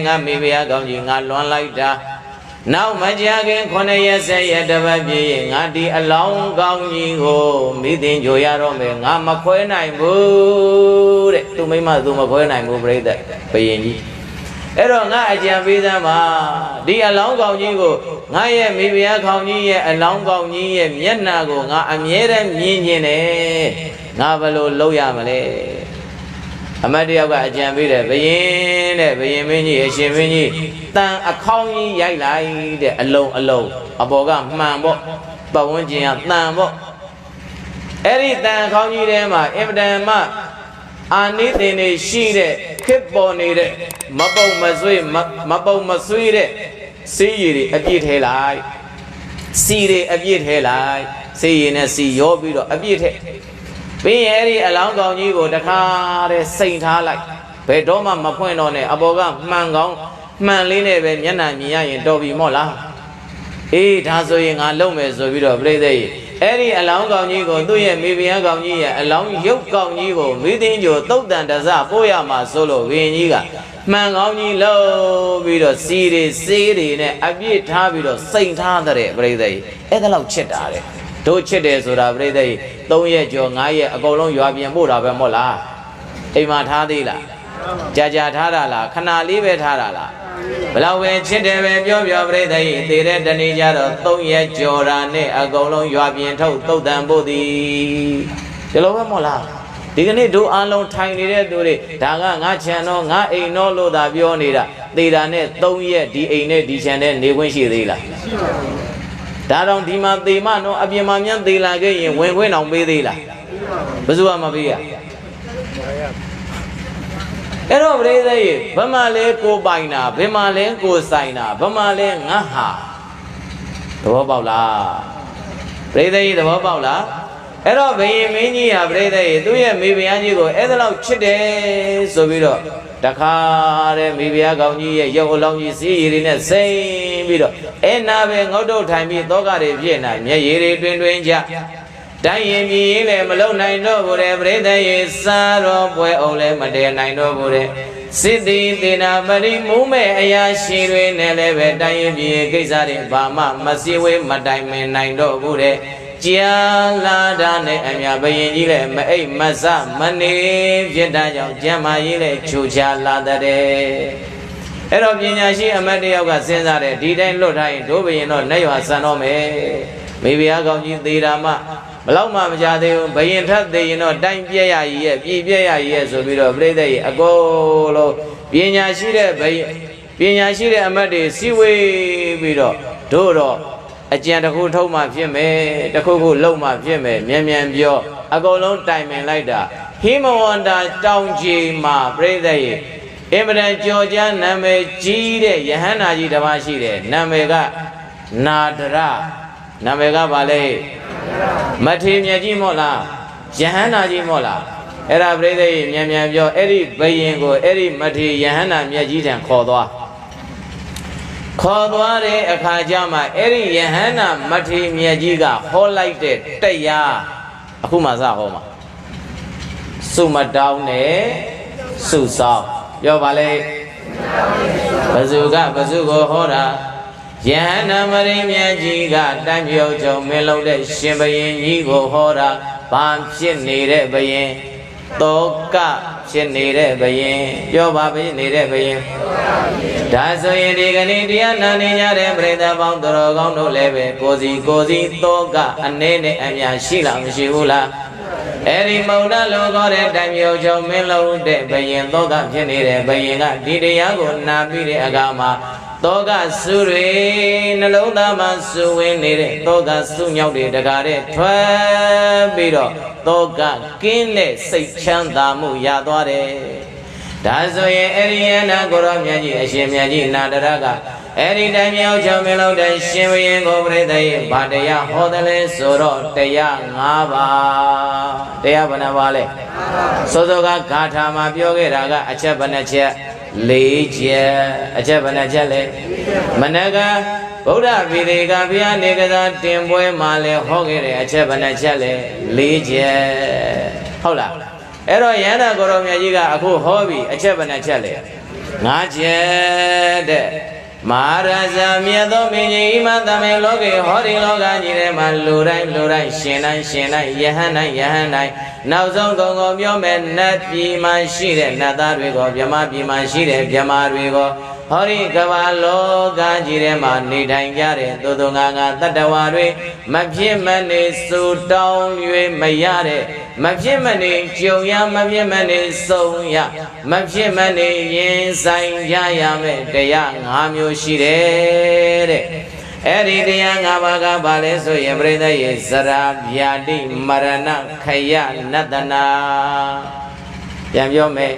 ငါမိဖုရားကောင်းကြီးငါလွန်လိုက်တာနောက်မကြခင်9ရက်10ရက်တပတ်ပြည့်ငါဒီအလောင်းကောင်းကြီးကိုမိသင်ကြိုရတော့မယ်ငါမခွဲနိုင်ဘူးတဲ့သူမိမသူမခွဲနိုင်ဘူးပြိဿဘယင်ကြီးအဲ့တော့ငါအကြံပေးသမ်းပါဒီအလောင်းကောင်းကြီးကိုငါရဲ့မိဖုရားကောင်းကြီးရဲ့အလောင်းကောင်းကြီးရဲ့မျက်နှာကိုငါအမြဲတမ်းမြင်ကျင်တယ်ငါဘယ်လိုလုပ်ရမလဲအမတ်တယောက်ကအကြံပေးတယ်ဘယင်တဲ့ဘယင်မင်းကြီးအရှင်မင်းကြီးတန်အခေါင်းကြီးရိုက်လိုက်တဲ့အလုံးအပေါ်ကမှန်ပေါ့ပတ်ဝန်းကျင်ကတန်ပေါ့အဲ့ဒီတန်အခေါင်းကြီးထဲမှာအင်မတန်မှအာနိသင်တွေရှိတဲ့ခစ်ပေါ်နေတဲ့မပုတ်မဆွေးမပုတ်မဆွေးတဲ့စီးရည်တွေအပြည့်ထဲလိုက်စီတွေအပြည့်ထဲလိုက်စီရည်နဲ့စီရောပြီးတော့အပြည့်ထဲပြီးရင်အဲ့ဒီအလောင်းကောင်ကြီးကိုတခါတည်းစိန်ထားလိုက်ဘယ်တော့မှမဖွင့်တော့နဲ့အပေါ်ကမှန်ကောင်းမှန်လေးနဲ့ပဲမျက်နှာမြင်ရရင်တော်ပြီမော့လားအေးဒါဆိုရင်ငါလုံမယ်ဆိုပြီးတော့ပြိဿကြီးအဲ့ဒီအလောင်းကောင်ကြီးကိုသူ့ရဲ့မိဖုရားကောင်ကြီးရဲ့အလောင်းရုပ်ကောင်ကြီးကိုမိသိန်းကျိုသုတ်တန်တစပို့ရမှာဆိုလို့ဘုရင်ကြီးကမှန်ကောင်းကြီးလှုပ်ပြီးတော့စီတွေစေးတွေနဲ့အပြည့်ထားပြီးတော့စိန်ထားတဲ့ပြိဿကြီးအဲ့ဒါလောက်ချစ်တာတဲ့တို့ချစ်တယ်ဆိုတာပြိဿကြီး3ရက်ကျော်9ရက်အကုန်လုံးရွာပြင်ပို့တာပဲမို့လားအိမ်မှာထားသေးလားကြာထားတာလားခဏလေးပဲထားတာလားဘလောက်ပဲချစ်တယ်ပဲပြောပြပြိဿကြီးသေတဲ့တနေ့ကျတော့3ရက်ကျော်တာနဲ့အကုန်လုံးရွာပြင်ထုတ်သုတ်တန်ဖို့သည်ဒီလိုပဲမို့လားဒီကနေ့တို့အားလုံးထိုင်နေတဲ့သူတွေဒါကငါခြံတော့ငါအိမ်တော့လို့သာပြောနေတာသေတာနဲ့3ရက်ဒီအိမ်နဲ့ဒီခြံနဲ့နေခွင့်ရှိသေးလားရှိပါဘူးဒါတော့ဒီမှာသေမနော်အပြင်မှာမြန်သေလာခဲ့ရင်ဝင်ခွင့်အောင်ပေးသေးလားဘယ်သူမှမပေးရအဲ့တော့ပြိဿကြီးဘယ်မှာလဲကိုပိုင်တာဘယ်မှာလဲကိုဆိုင်တာဘယ်မှာလဲငါဟာသဘောပေါက်လားပြိဿကြီးသဘောပေါက်လားအဲ့တော့ဘယင်မင်းကြီးဟာပြိဿကြီးသူ့ရဲ့မိဖုရားကြီးကိုအဲ့ဒါလောက်ချစ်တယ်ဆိုပြီးတော့တခါတဲ့မိဖုရားကောင်းကြီးရဲ့ရုပ်အလောင်းကြီးစီးရည်တွေနဲ့စိမ့်ပြီးတော့အဲ့နာပဲငုတ်တုတ်ထိုင်ပြီးသောကတွေပြည့်နေမျက်ရည်တွေတွင်ကြတိုင်းရင်မြည်ရင်လည်းမလုံနိုင်တော့ဘူးတဲ့ပြိဿကြီးစားတော့ပွဲအောင်လည်းမတည်နိုင်တော့ဘူးတဲ့စစ်တိသေနာပရိမုံမဲ့အရာရှိတွေနဲ့လည်းပဲတိုင်းရင်မြည်ကိစ္စတွေဘာမှမစည်းဝေးမတိုင်မင်နိုင်တော့ဘူးတဲ့ကြာလာတာနဲ့အမြဘယင်ကြီးလည်းမအိပ်မစမနေဖြစ်တာကြောင့်ကျမ်းမာရေးလည်းချူချလာတဲ့အဲ့တော့ပညာရှိအမတ်တယောက်ကစဉ်းစားတယ်ဒီတိုင်းလွတ်ထားရင်ဒို့ဘယင်တော့လက်ရွာဆန်တော့မယ်မိဖုရားကောင်းကြီးသေတာမှဘ လောက်မှမကြသေးဘူးဘယင်ထပ်သေးရင်တော့တိုင်းပြည့်ရကြီးရဲ့ပြည်ပြည့်ရကြီးရဲ့ဆိုပြီးတော့ပြိဿကြီးအကုန်လုံးပညာရှိတဲ့ဘယင်ပညာရှိတဲ့အမတ်တွေစီဝေးပြီးတော့တို့တော့အကြံတစ်ခုထုတ်မှဖြစ်မယ်တစ်ခုခုလုံးမှဖြစ်မယ်မြန်မြန်ပြောအကုန်လုံးတိုင်ပင်လိုက်တာဟိမဝန္တာတောင်ကြီးမှာပြိဿကြီးအင်မတန်ကြော်ကြားနာမည်ကြီးတဲ့ယဟန္တာကြီးတစ်ပါးရှိတယ်နာမည်ကနာဒရနာမည်ကဘာလဲမထေမြတ်ကြီးမို့လားယဟန္တာကြီးမို့လားအဲ့ဒါပြိဿကြီးမြန်မြန်ပြောအဲ့ဒီဘယင်ကိုအဲ့ဒီမထေယဟန္တာမြတ်ကြီးတန်ခေါ်သွားတဲ့အခါကျမှအဲ့ဒီယဟန္တာမထေမြတ်ကြီးကဟောလိုက်တဲ့တရားအခုမှစဟောမှာစုမတောင်းနဲ့စုဆောင်ပြောပါလေဘဇုကိုဟောတာယဟန္တာမထေမြတ်ကြီးကတန်ပြုတ်ချုံမင်းလုံးတဲ့ရှင်ဘယင်ကြီးကိုဟောတာဘာဖြစ်နေတဲ့ဘယင်တောကဖြစ်နေတဲ့ဘယင်ပြောပါဖြစ်နေတဲ့ဘယင်ဒါဆိုရင်ဒီကနေ့တရားနာနေကြတဲ့ပရိသတ်ပေါင်းတော်ကောင်းတို့လည်းပဲကိုစီတောကအနေနဲ့အများရှိလားမရှိဘူးလားအဲ့ဒီမုံနာလိုခေါ်တဲ့တိုင်မြုံချုံမင်းလုံးတဲ့ဘယင်တောကဖြစ်နေတဲ့ဘယင်ကဒီတရားကိုနာပြီးတဲ့အခါမှာတောကစုတွေနှလုံးသားမှာစုဝင်နေတဲ့တောကစုညောက်တွေတကားတဲ့ထွက်ပြီးတော့တောကကင်းတဲ့စိတ်ချမ်းသာမှုရသွားတယ်ဒါဆိုရင်အဲ့ဒီယန္တာကိုရောမြတ်ကြီးအရှင်မြတ်ကြီးနာတရကအဲ့ဒီတိုင်မြောက်ချောင်းမင်းလုံးတဲ့ရှင်ဘုရင်ကိုပြိဿရဲ့ဗာတရားဟောတယ်လဲဆိုတော့တရား၅ပါးတရားဘယ်နှပါလဲစောစောကဂါထာမှာပြောခဲ့တာကအချက်ဘယ်နှချက်၄ချက်အချက်ဘယ်နှချက်လဲမနကဗုဒ္ဓဗီဒေကဘုရားနေကစားတင်ပွဲမှာလဲဟောခဲ့တဲ့အချက်ဘယ်နှချက်လဲ၄ချက်ဟုတ်လားအဲ့တော့ယန္တာကိုရောမြတ်ကြီးကအခုဟောပြီအချက်ဘယ်နှချက်လဲ၅ချက်တဲ့မဟာရာဇာမြတ်သောမင်းကြီးဤမှာတမေလောကေဟောဒီလောကကြီးထဲမှာလူတိုင်းရှင်တိုင်းယဟန်တိုင်းနောက်ဆုံးကုန်ကုန်ပြောမဲ့နတ်ပြည်မှာရှိတဲ့နတ်သားတွေကိုဗြဟ္မာပြည်မှာရှိတဲ့ဗြဟ္မာတွေကိုဟောဒီကမ္ဘာလောကကြီးထဲမှာနေထိုင်ကြတဲ့သူသူငါတတ္တဝါတွေမဖြစ်မနေစုတောင်း၍မရတဲ့မဖြစ်မနေကြုံရမဖြစ်မနေဆုံးရမဖြစ်မနေရင်ဆိုင်ကြရမယ်တရား၅မျိုးရှိတယ်တဲ့အဲ့ဒီတရား၅ပါးကဘာလဲဆိုရင်ပြိဿရဲ့ဇရာဗျာတိမရဏခယနတနာပြန်ပြောမယ်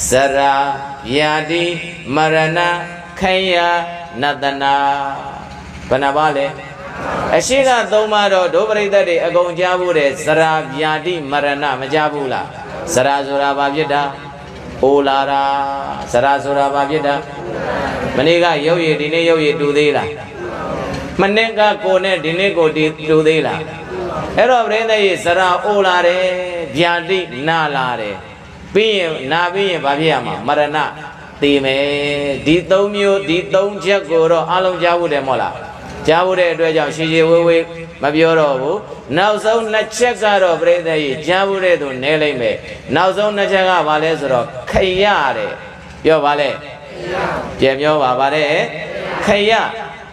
ဇရာဗျာတိမရဏခယနတနာဘယ်နှပါလဲအရှိက၃ပါးတော့ဒုပရိသတ်တွေအကုန်ကြားဘူးတဲ့ဇရာဗျာတိမရဏမကြားဘူးလားဇရာဆိုတာဘာဖြစ်တာအိုလာတာဇရာဆိုတာဘာဖြစ်တာမနေ့ကရုပ်ရည်ဒီနေ့ရုပ်ရည်တူသေးလားမနေ့ကကိုနဲ့ဒီနေ့ကိုတူသေးလားအဲ့တော့ပြိဿရဲ့ဇရာအိုလာတယ်ဗျာတိနာလာတယ်ပြီးရင်နာပြီးရင်ဘာဖြစ်ရမှာမရဏသိမယ်ဒီ၃မျိုးဒီ၃ချက်ကိုတော့အလုံးကြားဖို့တယ်မဟုတ်လားကြားဖို့တဲ့အတွက်ကြောင့်ရှည်ရှည်ဝေးဝေးမပြောတော့ဘူးနောက်ဆုံး၂ချက်ကတော့ပြိဿရဲ့ကြားဖို့တဲ့သူနဲလိုက်မယ်နောက်ဆုံး၂ချက်ကဘာလဲဆိုတော့ခရတဲ့ပြောပါလေပြန်ပြောပါတဲ့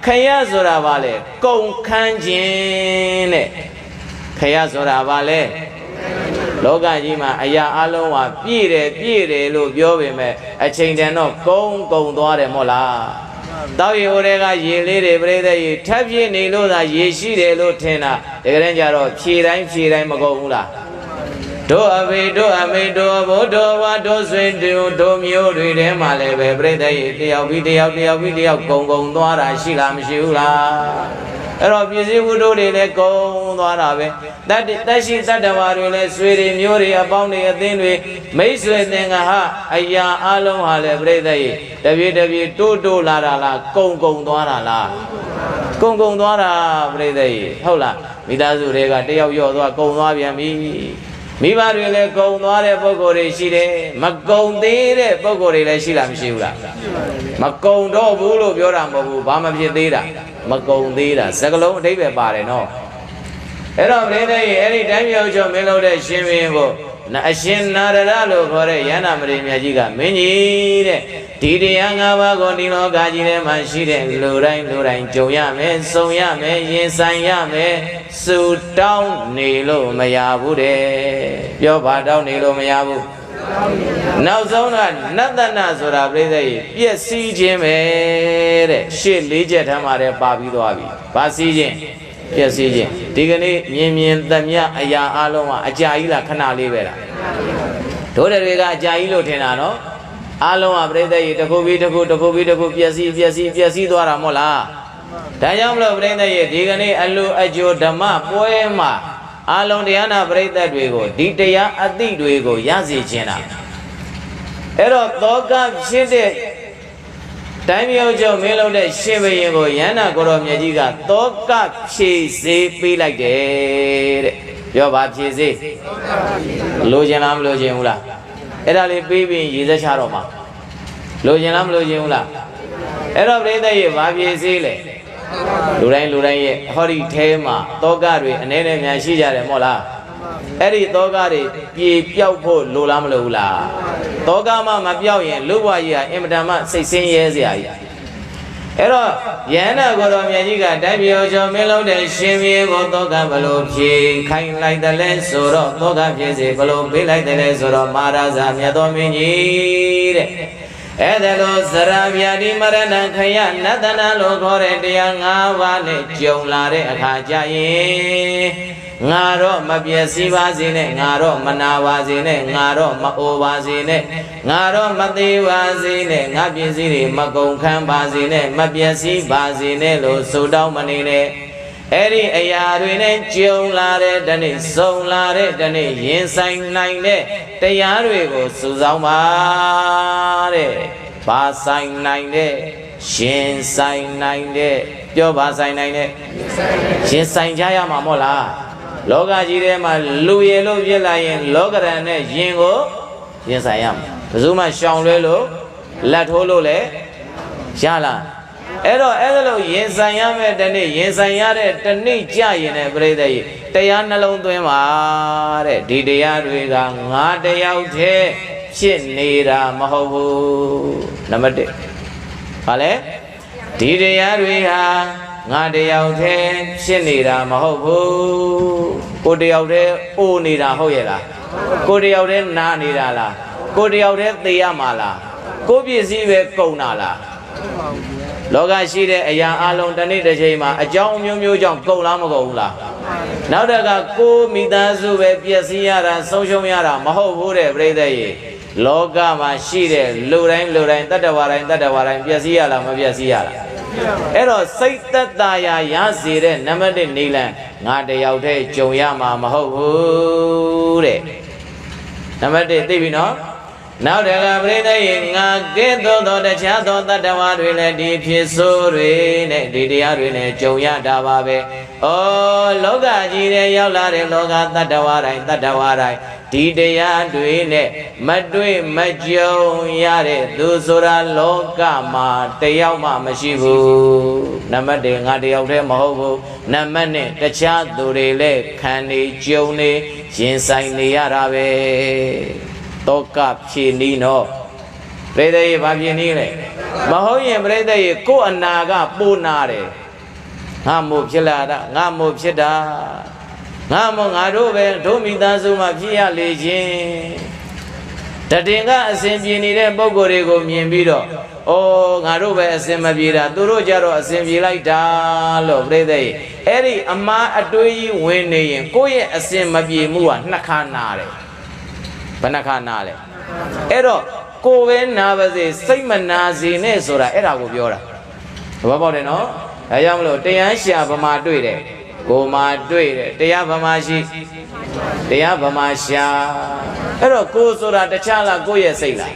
ခရဆိုတာဘာလဲကုန်ခန်းခြင်းတဲ့ခရဆိုတာဘာလဲလောကကြီးမှာအရာအလုံးဟာပြည့်တယ်လို့ပြောပေမဲ့အချိန်တန်တော့ကုန်သွားတယ်မဟုတ်လားတောက်ရီဟိုတွေကရေလေးတွေပြိဿရေထပ်ပြည့်နေလို့သာရေရှိတယ်လို့ထင်တာတကယ်တမ်းကျတော့ဖြေတိုင်းမကုန်ဘူးလားတို့အဖေတို့အမေတို့ဘိုးတို့ဝါတို့ဆွေတို့မျိုးတွေထဲမှာလည်းပဲပြိဿရေတယောက်ပြီးတယောက်ကုန်သွားတာရှိလားမရှိဘူးလားအဲ့တော့ပစ္စည်းဝတ္ထုတွေလည်းကုန်သွားတာပဲတက်ရှိတတ္တဝါတွေလည်းဆွေတွေမျိုးတွေအပေါင်းတွေအသင်းတွေမိတ်ဆွေသင်္ဃဟာအရာအလုံးဟာလည်းပြိဿရေတပြေတိုးလာတာလားကုန်သွားတာလားကုန်သွားတာပြိဿရေဟုတ်လားမိသားစုတွေကတယောက်ရော့သွားကုန်သွားပြန်ပြီမိဘတွေလည်းကုန်သွားတဲ့ပုဂ္ဂိုလ်တွေရှိတယ်မကုန်သေးတဲ့ပုဂ္ဂိုလ်တွေလည်းရှိလားမရှိဘူးလားမကုန်တော့ဘူးလို့ပြောတာမဟုတ်ဘူးဘာမှဖြစ်သေးတာမကုန်သေးတာစကလုံးအဓိပ္ပာယ်ပါတယ်နော်အဲ့တော့ပြိဿရဲ့အဲ့ဒီတိုင်းမြောက်ကျော်မင်းလို့တဲ့ရှင်ဘုရင်ကို အရှင်နာရရလို့ခေါ်တဲ့ယန္နာမရေမြတ်ကြီးကမင်းကြီးတဲ့ဒီတရား၅ပါးကိုဒီလောကကြီးထဲမှာရှိတဲ့လူတိုင်းကြုံရမယ်စုံရမယ်ရင်ဆိုင်ရမယ်စူတောင်းနေလို့မရဘူးတဲ့ပြောပါတောင်းနေလို့မရဘူးနောက်ဆုံးကနတ္တနာဆိုတာပြိဿကြီးပြည့်စည်ခြင်းပဲတဲ့ရှေ့၄ချက်ထမ်းမှာတဲ့ပါပြီးသွားပြီဘာစည်းခြင်းပြည့်စည်ခြင်းဒီကနေ့မြင်သမျှအရာအလုံးကအကြာကြီးလားခဏလေးပဲလားတို့တွေကအကြာကြီးလို့ထင်တာနော်အလုံးကပြိဿကြီးတစ်ခုပြီးတစ်ခုပြည့်စည်သွားတာမဟုတ်လားဒါကြောင့်မလို့ပြိဿကြီးဒီကနေ့အလိုအကျိုးဓမ္မပွဲမှာအလုံးတရားနာပရိသတ်တွေကိုဒီတရားအသိတွေကိုရစေခြင်းတာအဲ့တော့သောကဖြစ်တဲ့တိုင်းမျိုးကျော်မင်းလုံးတဲ့ရှင်ဘရင်ကိုယန္နာကိုတော်မြတ်ကြီးကသောကဖြည့်စေပေးလိုက်တယ်တဲ့ပြောပါဖြည့်စေလိုချင်လားမလိုချင်ဘူးလားအဲ့ဒါလေးပေးပြီးရေစက်ချတော့မှာလိုချင်လားမလိုချင်ဘူးလားအဲ့တော့ပရိသတ်ရဲ့ဘာဖြည့်စေလဲလူတိုင်းရဲ့ဟောဒီထဲမှာတောကတွေအနေနဲ့များရှိကြတယ်မဟုတ်လားအဲ့ဒီတောကတွေပြေပြောက်ဖို့လိုလားမလိုဘူးလားတောကမှမပြောက်ရင်လူဘဝကြီးဟာအင်မတန်မှစိတ်ဆင်းရဲစရာကြီးအဲ့တော့ယန္နာကိုတော်မြတ်ကြီးကတိုက်ပြောကျော်မင်းလုံးတဲ့ရှင်ဘီကိုတောကဘလို့ဖြေခိုင်းလိုက်တယ်လဲဆိုတော့တောကဖြေစေဘလို့ပေးလိုက်တယ်လဲဆိုတော့မဟာရာဇာမြတ်တော်မင်းကြီးတဲ့အဲ့ဒါလို့ဇရာဗျာတိမရဏခယနတနာလို့ခေါ်တဲ့တရား၅ပါးနဲ့ကြုံလာတဲ့အခါကျရင်ငါတော့မပြည့်စည်ပါစေနဲ့ငါတော့မနာပါစေနဲ့ငါတော့မအိုပါစေနဲ့ငါတော့မသေးပါစေနဲ့ငါပြည့်စည်တွေမကုန်ခမ်းပါစေနဲ့မပြည့်စည်ပါစေနဲ့လို့ဆိုတောင်းမနေနဲ့အဲ့ဒီအရာတွေနဲ့ကြုံလာတဲ့တနေ့စုံလာတဲ့တနေ့ရင်ဆိုင်နိုင်တဲ့တရားတွေကိုစုဆောင်းပါတဲ့ဘာဆိုင်နိုင်တဲ့ရှင်ဆိုင်နိုင်တဲ့ပြောဘာဆိုင်နိုင်တဲ့ရှင်ဆိုင်ကြရမှာမဟုတ်လားလောကကြီးထဲမှာလူရည်လို့ပြစ်လိုက်ရင်လောကရန်နဲ့ယင်ကိုရင်ဆိုင်ရမှာဘယ်သူမှရှောင်လွဲလို့လက်ထိုးလို့လည်းရလားအဲ့တော့အဲ့ဒါလို့ရင်ဆိုင်ရမယ့်တနေ့ရင်ဆိုင်ရတဲ့တနေ့ကြရင်လည်းပြိဿကြီးတရားနှလုံးသွင်းပါတဲ့ဒီတရားတွေကငါတယောက်တည်းဖြစ်နေတာမဟုတ်ဘူးနံပါတ်1ဘာလဲဒီတရားတွေဟာငါတယောက်တည်းဖြစ်နေတာမဟုတ်ဘူးကိုတယောက်တည်းအိုနေတာဟုတ်ရဲ့လားကိုတယောက်တည်းနာနေတာလားကိုတယောက်တည်းသေရမှာလားကိုပစ္စည်းပဲကုန်တာလားလောကရှိတဲ့အရာအလုံးတစ်နေ့တစ်ချိန်မှာအကြောင်းမျိုးကြောင့်ကုန်လားမကုန်ဘူးလားနောက်တကကိုမိသားစုပဲပျက်စီးရတာဆုံးရှုံးရတာမဟုတ်ဘူးတဲ့ပြိဿကြီးလောကမှာရှိတဲ့လူတိုင်းတတ္တဝါတိုင်းပျက်စီးရလားမပျက်စီးရလားအဲ့တော့စိတ်သက်သာရာရစေတဲ့နံပါတ်1နေလံငါတယောက်တည်းကြုံရမှာမဟုတ်ဘူးတဲ့နံပါတ်1သိပြီနော်နောက်တကပရိသတ်ရေငါကဲ့သို့သောတခြားသောတတ္တဝါတွေလည်းဒီဖြစ်ဆိုးတွေနဲ့ဒီတရားတွေနဲ့ကြုံရတာပါပဲ။ဩလောကကြီးထဲရောက်လာတဲ့လောကတတ္တဝါတိုင်းဒီတရားတွေနဲ့မတွေ့မကြုံရတဲ့သူဆိုတာလောကမှာတယောက်မှမရှိဘူး။နံပါတ်1ငါတယောက်တည်းမဟုတ်ဘူး။နံပါတ်2တခြားသူတွေလည်းခံနေကြုံနေရင်ဆိုင်နေရတာပဲ။တောကဖြေနီးနော်ပြိဿရေဘာဖြေနီးလဲမဟုတ်ရင်ပြိဿရေကိုယ်အနာကပိုးနာတယ်ငါမို့ဖြစ်လာတာငါမို့ဖြစ်တာငါမို့ငါတို့ပဲတို့မိသားစုမှာဖြစ်ရလေခြင်းတတင်ကအစဉ်ပြေနေတဲ့ပုံကိုယ်တွေကိုမြင်ပြီးတော့ဩငါတို့ပဲအစဉ်မပြေတာသူတို့ကြတော့အစဉ်ပြေလိုက်တာလို့ပြိဿရေအဲ့ဒီအမားအတွေးကြီးဝင်နေရင်ကိုယ့်ရဲ့အစဉ်မပြေမှုကနှစ်ခါနာတယ်ဘယ်နှခါနာလဲအဲ့တော့ကိုယ်ပဲနာပါစေစိတ်မနာစေနဲ့ဆိုတာအဲ့ဒါကိုပြောတာဘာပေါ့တယ်နော်ဒါကြောင့်မလို့တရားရှာဗမာတွေ့တယ်ကိုမာတွေ့တယ်တရားဗမာရှိတရားဗမာရှာအဲ့တော့ကိုယ်ဆိုတာတခြားလားကိုယ့်ရဲ့စိတ်လား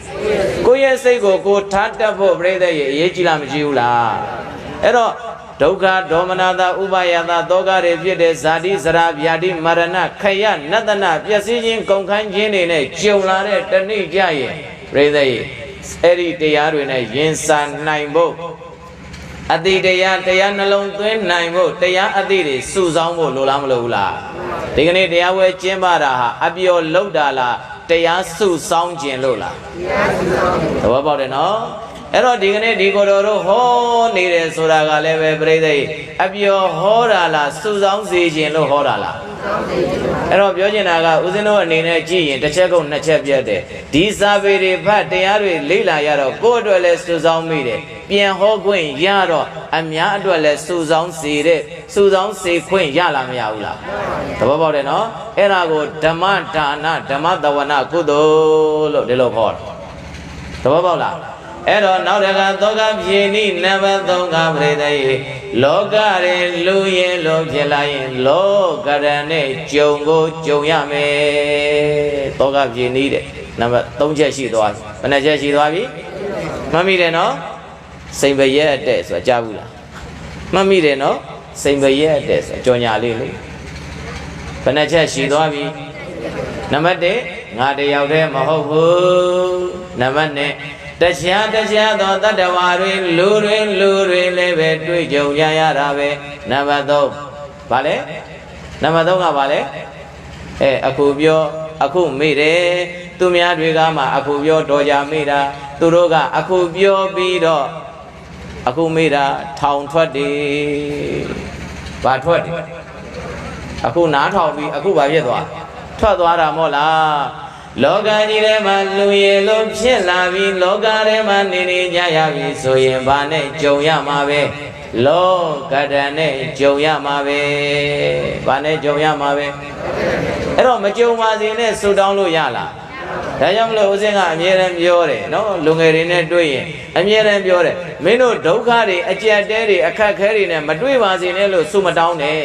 ကိုယ့်ရဲ့စိတ်ကိုကိုထားတတ်ဖို့ပြိဿရဲ့အရေးကြီးလားမကြီးဘူးလားအဲ့တော့ဒုက္ခဒေါမနတာဥပါယတာသောကတွေဖြစ်တဲ့ဇာတိဇရာဗျာတိမရဏခယနတနာပျက်စီးခြင်းကုန်ခန်းခြင်းတွေနဲ့ကြုံလာတဲ့တနေ့ကြရင်ပြိဿရဲ့အဲ့ဒီတရားတွေနဲ့ရင်ဆိုင်နိုင်ဖို့ အတိတရားနှလုံးသွင်းနိုင်ဖို့တရားအတိတွေစုဆောင်းဖို့လိုလားမလိုဘူးလားဒီကနေ့တရားဝဲကျင်းပတာဟာအပျော်လောက်တာလားတရားစုဆောင်းခြင်းလို့လားတရားစုဆောင်းသဘောပေါက်တယ်နော်အဲ့တော့ဒီကနေ့ဒီကိုယ်တော်တို့ဟောနေတယ်ဆိုတာကလည်းပဲပြိဿကြီးအပျော်ဟောတာလားစုဆောင်းစေခြင်းလို့ဟောတာလားအဲ့တော့ပြောချင်တာကဦးဇင်းတို့အနေနဲ့ကြည့်ရင်တစ်ချက်ကုန်နှစ်ချက်ပြတ်တယ်ဒီစာပေတွေဖတ်တရားတွေလေ့လာရတော့ကိုယ့်အတွက်လည်းစုဆောင်းမိတယ်ပြန်ဟောခွင့်ရတော့အများအတွက်လည်းစုဆောင်းစေတဲ့စုဆောင်းစေခွင့်ရလားမရဘူးလားသဘောပေါက်တယ်နော်အဲ့ဒါကိုဓမ္မဒါနဓမ္မတဝနာကုသိုလ်လို့ဒီလိုခေါ်တယ်သဘောပေါက်လားအဲ့တော့နောက်တကသောကပြေနိနံပါတ်3ကပရိသေလောကရေလူရင်လို့ဖြစ်လာရင်လောကရဏနဲ့ကြုံကိုကြုံရမယ်သောကပြေနိတဲ့နံပါတ်3ချက်ရှိသွားပြီဘယ်နှချက်ရှိသွားပြီမှတ်မိတယ်နော်စိန်ပရက်တဲ့ဆိုတာကြားဘူးလားမှတ်မိတယ်နော်စိန်ပရက်တဲ့ဆိုကြော်ညာလေးလေဘယ်နှချက်ရှိသွားပြီနံပါတ်1ငါတယောက်တည်းမဟုတ်ဘူးနံပါတ်2တရားသောတတ္တဝါတွေလူတွေလည်းပဲတွေ့ကြုံရတာပဲနံပါတ်3ဗာလဲနံပါတ်3ကဗာလဲအခုပြောအခုမေ့တယ်သူများတွေကမှအခုပြောတော်ကြမေ့တာသူတို့ကအခုပြောပြီးတော့အခုမေ့တာထောင်ထွက်တယ်ဗာထွက်တယ်အခုနားထောင်ပြီးအခုဗာဖြစ်သွားထွက်သွားတာမို့လားလောကကြီးထဲမှာလူရည်လုံးဖြစ်လာပြီးလောကထဲမှာနေကြရပြီဆိုရင်ဘာနဲ့ကြုံရမှာပဲလောကဓာတ်နဲ့ကြုံရမှာပဲဘာနဲ့ကြုံရမှာပဲအဲ့တော့မကြုံပါစေနဲ့ဆုတောင်းလို့ရလားဒါကြောင့်မလို့ဦးဇင်းကအမြဲတမ်းပြောတယ်နော်လူငယ်တွေနဲ့တွေ့ရင်အမြဲတမ်းပြောတယ်မင်းတို့ဒုက္ခတွေအကြက်တဲတွေအခက်ခဲတွေနဲ့မတွေ့ပါစေနဲ့လို့ဆုမတောင်းနဲ့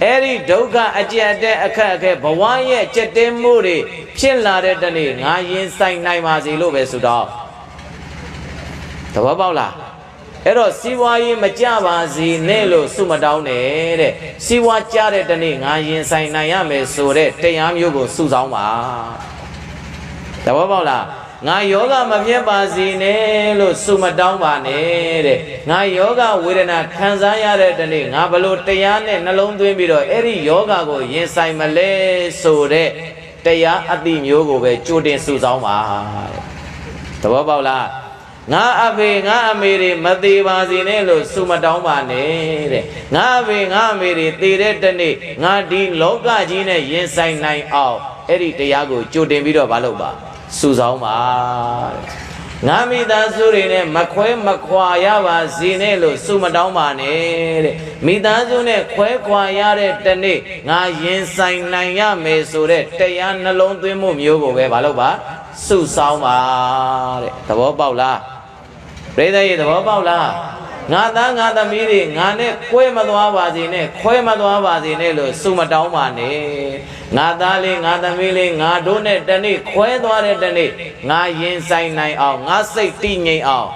အဲ့ဒီဒုက္ခအကြက်တဲအခက်အခဲဘဝရဲ့ကြက်တဲမှုတွေဖြစ်လာတဲ့တနေ့ငါရင်ဆိုင်နိုင်ပါစေလို့ပဲဆုတောင်းသဘောပေါက်လားအဲ့တော့စီးပွားရေးမကြပါစေနဲ့လို့ဆုမတောင်းနဲ့တဲ့စီးပွားကြတဲ့တနေ့ငါရင်ဆိုင်နိုင်ရမယ်ဆိုတဲ့တရားမျိုးကိုစုဆောင်းပါသဘောပေါက်လားငါယောဂမပြတ်ပါစေနဲ့လို့ဆုမတောင်းပါနဲ့တဲ့ငါယောဂဝေဒနာခံစားရတဲ့တနေ့ငါဘလို့တရားနဲ့နှလုံးသွင်းပြီးတော့အဲ့ဒီယောဂကိုရင်ဆိုင်မလဲဆိုတဲ့တရားအတိမျိုးကိုပဲကြိုတင်စုဆောင်းပါသဘောပေါက်လားငါအဖေငါအမေတွေမသေးပါစေနဲ့လို့ဆုမတောင်းပါနဲ့တဲ့ငါအဖေငါအမေတွေသေတဲ့တနေ့ငါဒီလောကကြီးနဲ့ရင်ဆိုင်နိုင်အောင်အဲ့ဒီတရားကိုကြိုတင်ပြီးတော့မလုပ်ပါစုဆောင်းပါငါမိသားစုတွေနဲ့မခွဲမခွာရပါစေနဲ့လို့ဆုမတောင်းပါနဲ့တဲ့မိသားစုနဲ့ခွဲခွာရတဲ့တနေ့ငါရင်ဆိုင်နိုင်ရမယ်ဆိုတဲ့တရားနှလုံးသွင်းမှုမျိုးကိုပဲမလုပ်ပါစုဆောင်းပါတဲ့သဘောပေါက်လားပြိဿရဲ့သဘောပေါက်လားငါသားငါသမီးတွေငါနဲ့ကွဲမသွားပါစေနဲ့ခွဲမသွားပါစေနဲ့လို့ဆုမတောင်းပါနဲ့ငါသားလေးငါသမီးလေးငါတို့နဲ့တနေ့ခွဲသွားတဲ့တနေ့ငါရင်ဆိုင်နိုင်အောင်ငါစိတ်တည်ငြိမ်အောင်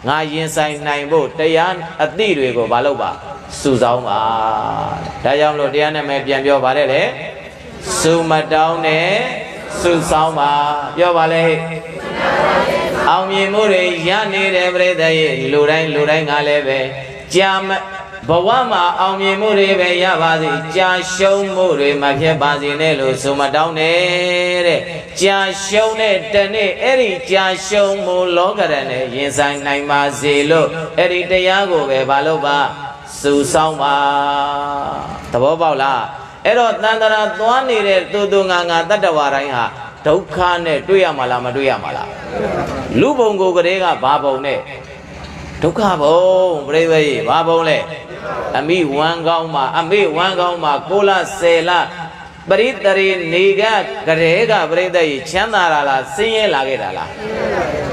ငါရင်ဆိုင်နိုင်ဖို့တရားအသည့်တွေကိုမလုပ်ပါစုဆောင်းပါဒါကြောင့်မလို့တရားနဲ့မယ်ပြန်ပြောပါတယ်လေစုမတောင်းနဲ့စုဆောင်းပါပြောပါလေအောင်မြင်မှုတွေရနေတဲ့ပြိဿရဲ့လူတိုင်းကလည်းပဲကြာဘဝမှာအောင်မြင်မှုတွေပဲရပါစေကြာရှုံးမှုတွေမဖြစ်ပါစေနဲ့လို့ဆိုမတောင်းနဲ့တဲ့ကြာရှုံးတဲ့တနေ့အဲ့ဒီကြာရှုံးမှုလောကရန်နဲ့ရင်ဆိုင်နိုင်ပါစေလို့အဲ့ဒီတရားကိုပဲမလုပ်ပါစုဆောင်းပါသဘောပေါက်လားအဲ့တော့တန်တရာသွားနေတဲ့သူငါတတ္တဝါတိုင်းဟာဒုက္ခနဲ့တွေ့ရမှာလားမတွေ့ရမှာလားလူဘုံကိုကလေးကဘာဘုံနဲ့ဒုက္ခဘုံပြိဿရေဘာဘုံလဲအမိဝမ်းကောင်းမှာအမေဝမ်းကောင်းမှာ6လ10လပရိတရေနေကကလေးကပြိဿရေချမ်းသာတာလားဆင်းရဲလာခဲ့တာလား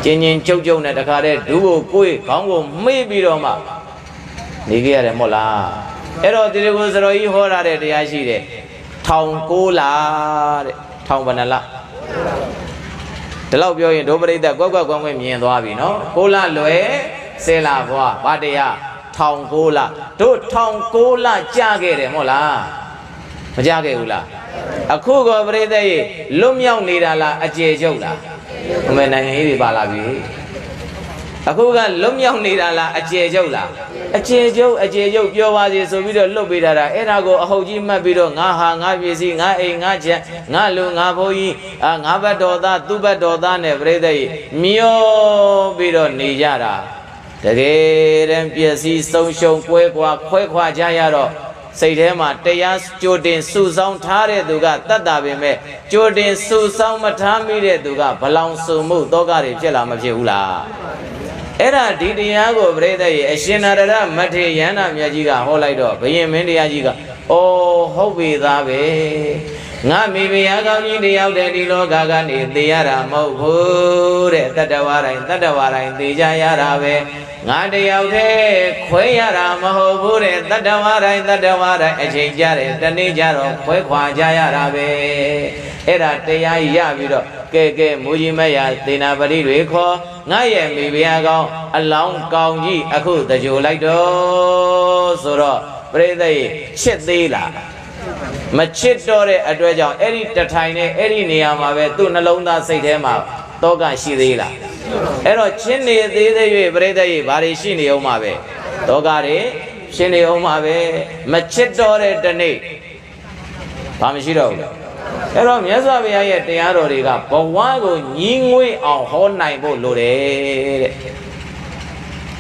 ကျင်ကျုပ်နဲ့တခါတည်းဒူးကိုကိုယ်ခေါင်းကိုမေ့ပြီးတော့မှနေခဲ့ရတယ်မို့လားအဲ့တော့ဒီလိုကိုစတော်ကြီးဟောထားတဲ့တရားရှိတယ်ထောင်6လတဲ့ထောင်ဘယ်နှလဒီလောက်ပြောရင်ဒုပရိသတ်ကွက်ကွင်းမြင်သွားပြီနော်6လလွယ်10လဘွားဗာတရားထောင်6လတို့ထောင်6လကြာခဲ့တယ်မို့လားမကြာခဲ့ဘူးလားအခုကပရိသတ်ရေလွတ်မြောက်နေတာလားအကျေကျုပ်လားအမေနိုင်ငံကြီးတွေပါလာပြီ အခုကလွတ်မြောက်နေတာလားအကျေကျုပ်လားအကျေကျုပ်ပြောပါစေဆိုပြီးတော့လှုပ်ပေးတာအဲ့ဒါကိုအဟုတ်ကြီးမှတ်ပြီးတော့ငါဟာငါပစ္စည်းငါအိမ်ငါချက်ငါလူငါဘိုးကြီးငါဘတ်တော်သားသူ့ဘတ်တော်သားနဲ့ပြိဿကြီးမျောပြီးတော့နေကြတာတကယ်တမ်းပစ္စည်းဆုံးရှုံးကွဲခွာခွဲကြရတော့စိတ်ထဲမှာတရားကြိုတင်စုဆောင်းထားတဲ့သူကတတ်တာပဲမဲ့ကြိုတင်စုဆောင်းမထားမိတဲ့သူကဘလောင်စုံမှုတောကတွေဖြစ်လာမဖြစ်ဘူးလားအဲ့ဒါဒီတရားကိုပြိဿရဲ့အရှင်နာရဒမထေရဟန္တာမြတ်ကြီးကဟောလိုက်တော့ဘုရင်မင်းတရားကြီးကအော်ဟုတ်ပြီသားပဲငါမိဖုရားကောင်းကြီးတယောက်တည်းဒီလောကကနေသိရတာမဟုတ်ဘူးတဲ့တတ္တဝါတိုင်းသိကြရတာပဲငါတယောက်တည်းခွဲရတာမဟုတ်ဘူးတဲ့တတ္တဝါတိုင်းအချိန်ကြတဲ့တနေ့ကြတော့ခွဲခွာကြရတာပဲအဲ့ဒါတရားရပြီးတော့ကဲမူကြီးမရသေနာပရိတွေခေါ်ငါရဲ့မိဖုရားကောင်းအလောင်းကောင်းကြီးအခုတကြိုလိုက်တော့ဆိုတော့ပြိဿရဲ့ချစ်သေးလားမချစ်တော့တဲ့အတွက်ကြောင့်အဲ့ဒီတထိုင်နဲ့အဲ့ဒီနေရာမှာပဲသူ့နှလုံးသားစိတ်ထဲမှာတောကရှိသေးလားအဲ့တော့ချင်းနေသေးသေး၍ပြိဿရဲ့ဘာတွေရှိနေအောင်မှာပဲတောကတွေရှင်နေအောင်မှာပဲမချစ်တော့တဲ့တနေ့ဘာမရှိတော့ဘူးအဲ့တော့မြတ်စွာဘုရားရဲ့တရားတော်တွေကဘဝကိုညီးငွေ့အောင်ဟောနိုင်ဖို့လိုတယ်တဲ့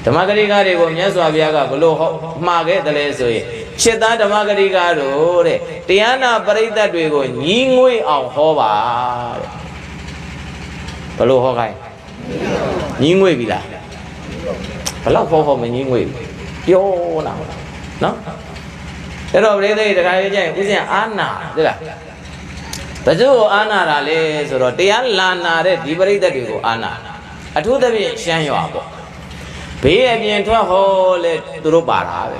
ဓမ္မဂရိကတွေကိုမြတ်စွာဘုရားကဘလို့မှားခဲ့တယ်လဲဆိုရင်ချစ်သားဓမ္မဂရိကတို့တဲ့တရားနာပရိသတ်တွေကိုညီးငွေ့အောင်ဟောပါတဲ့ဘလို့ဟောခိုင်းညီးငွေ့ပြီလားဘလောက်ဟောမညီးငွေ့ပြောနာနော်အဲ့တော့ပြိဿတခါလေးကျရင်ဥစဉ်အာနာသိလားဘယ်သူ့အာနာတာလဲဆိုတော့တရားလာနာတဲ့ဒီပရိသတ်တွေကိုအာနာအထူးသဖြင့်ရှမ်းရွာပေါ့ဘေးအပြင်ထွက်ဟောလဲသူတို့ပါတာပဲ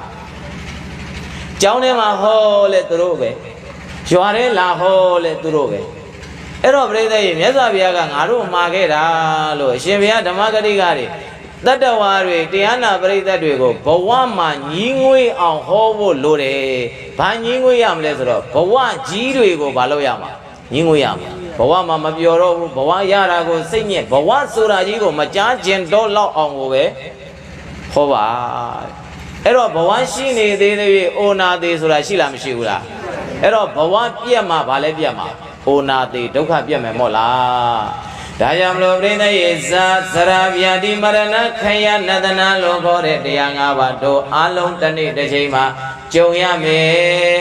ကျောင်းထဲမှာဟောလဲသူတို့ပဲရွာထဲလာဟောလဲသူတို့ပဲအဲ့တော့ပြိဿရေမြတ်စွာဘုရားကငါတို့မှာခဲ့တာလို့အရှင်ဘုရားဓမ္မဂရိကတွေတတ္တဝါတွေတရားနာပရိသတ်တွေကိုဘဝမှာညီးငွေ့အောင်ဟောဖို့လိုတယ်ဘာညီးငွေ့ရမလဲဆိုတော့ဘဝကြီးတွေကိုဘာလို့ရမှာညီးငွေ့ရမှာဘဝမှာမပြောတော့ဘူးဘဝရတာကိုစိတ်ညစ်ဘဝဆိုတာကြီးကိုမကြားကျင်တော့လောက်အောင်ကိုပဲဟောပါအဲ့တော့ဘဝရှိနေသေးသေးအိုနာသေးဆိုတာရှိလားမရှိဘူးလားအဲ့တော့ဘဝပြက်မှာဘာလဲပြက်မှာအိုနာသေးဒုက္ခပြက်မယ်မို့လားဒါကြောင့်မလို့ပြိဿရေဇာသရဗျာတိမရဏခယနတနာလို့ခေါ်တဲ့တရား၅ပါးတို့အလုံးတစ်နေ့တစ်ချိန်မှာကြုံရမယ်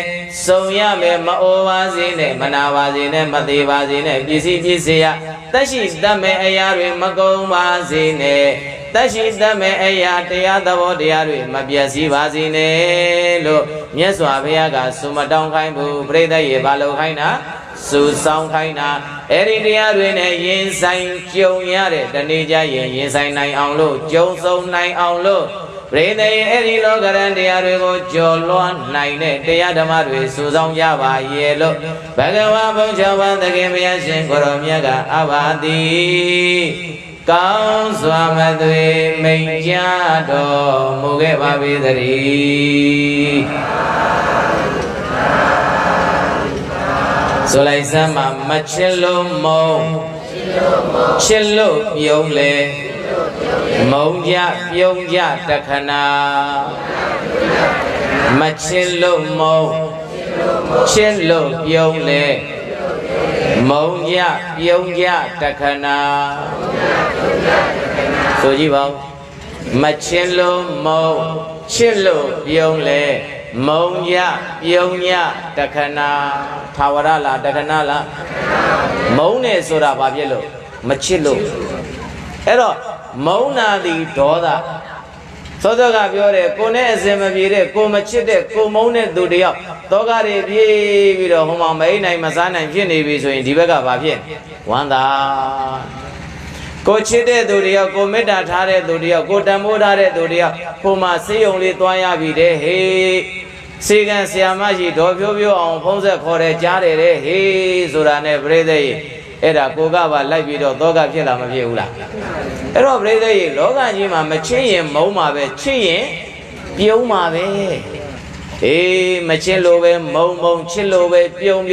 စုံရမယ်မအိုပါစေနဲ့မနာပါစေနဲ့မသေးပါစေနဲ့ပစ္စည်းရတက်ရှိတတ်မဲ့အရာတွေမကုန်ပါစေနဲ့တက်ရှိတတ်မဲ့အရာတရားသဘောတရားတွေမပြည့်စည်ပါစေနဲ့လို့မြတ်စွာဘုရားကဆုမတောင်းခိုင်းဘူးပြိဿရေဘာလို့ခိုင်းတာစုဆောင်ခိုင်းတာအဲ့ဒီတရားတွေနဲ့ရင်ဆိုင်ကြုံရတဲ့တနေ့ကျရင်ဆိုင်နိုင်အောင်လို့ကြုံဆုံနိုင်အောင်လို့ပြိဿရေအဲ့ဒီလောကရန်တရားတွေကိုကျော်လွှမ်းနိုင်တဲ့တရားဓမ္မတွေစုဆောင်ကြပါရဲ့လို့ဘဂဝါဘုရားဝန်သခင်ဘုရားရှင်ကိုရောမြတ်ကအဘတိကောင်းစွာမသွေမိန်ကြတော်မူခဲ့ပါပေသတည်းဆိုလိုက်စမ်းမှာမချစ်လို့မုံချစ်လို့ပြုံးလေမုံကြပြုံးကြတခဏမချစ်လို့မုံချစ်လို့ပြုံးလေမုံကြပြုံးကြတခဏဆိုကြည့်ပါဦးမချစ်လို့မုံချစ်လို့ပြုံးလေမုံကြပြုံးကြတခဏသာဝရလားတခဏလားမုံနေဆိုတာဘာဖြစ်လို့မချစ်လို့အဲ့တော့မုံနာသည်ဒေါသသောသောကပြောတယ်ကိုနဲ့အစင်မပြေတဲ့ကိုမချစ်တဲ့ကိုမုံတဲ့သူတယောက်သောကတွေပြေးပြီးတော့ဟိုမှာမအိမ်နိုင်မစားနိုင်ဖြစ်နေပြီဆိုရင်ဒီဘက်ကဘာဖြစ်ဝမ်းသာကိုချစ်တဲ့သူတယောက်ကိုမေတ္တာထားတဲ့သူတယောက်ကိုတန်ဖိုးထားတဲ့သူတယောက်ဟိုမှာစေယုံလေးသွားရပြီတဲ့ဟေးစေကံဆရာမရှိဒေါ်ဖြိုးဖြိုးအောင်ဖုံးဆက်ခေါ်တယ်ကြားတယ်တဲ့ဟေးဆိုတာနဲ့ပြိဿရေအဲ့ဒါကိုကပါလိုက်ပြီးတော့သောကဖြစ်လာမဖြစ်ဘူးလားအဲ့တော့ပြိဿရေလောကကြီးမှာမချစ်ရင်မုန်းမှာပဲချစ်ရင်ပြုံးမှာပဲအေးမချစ်လို့ပဲမုံချစ်လို့ပဲပြုံး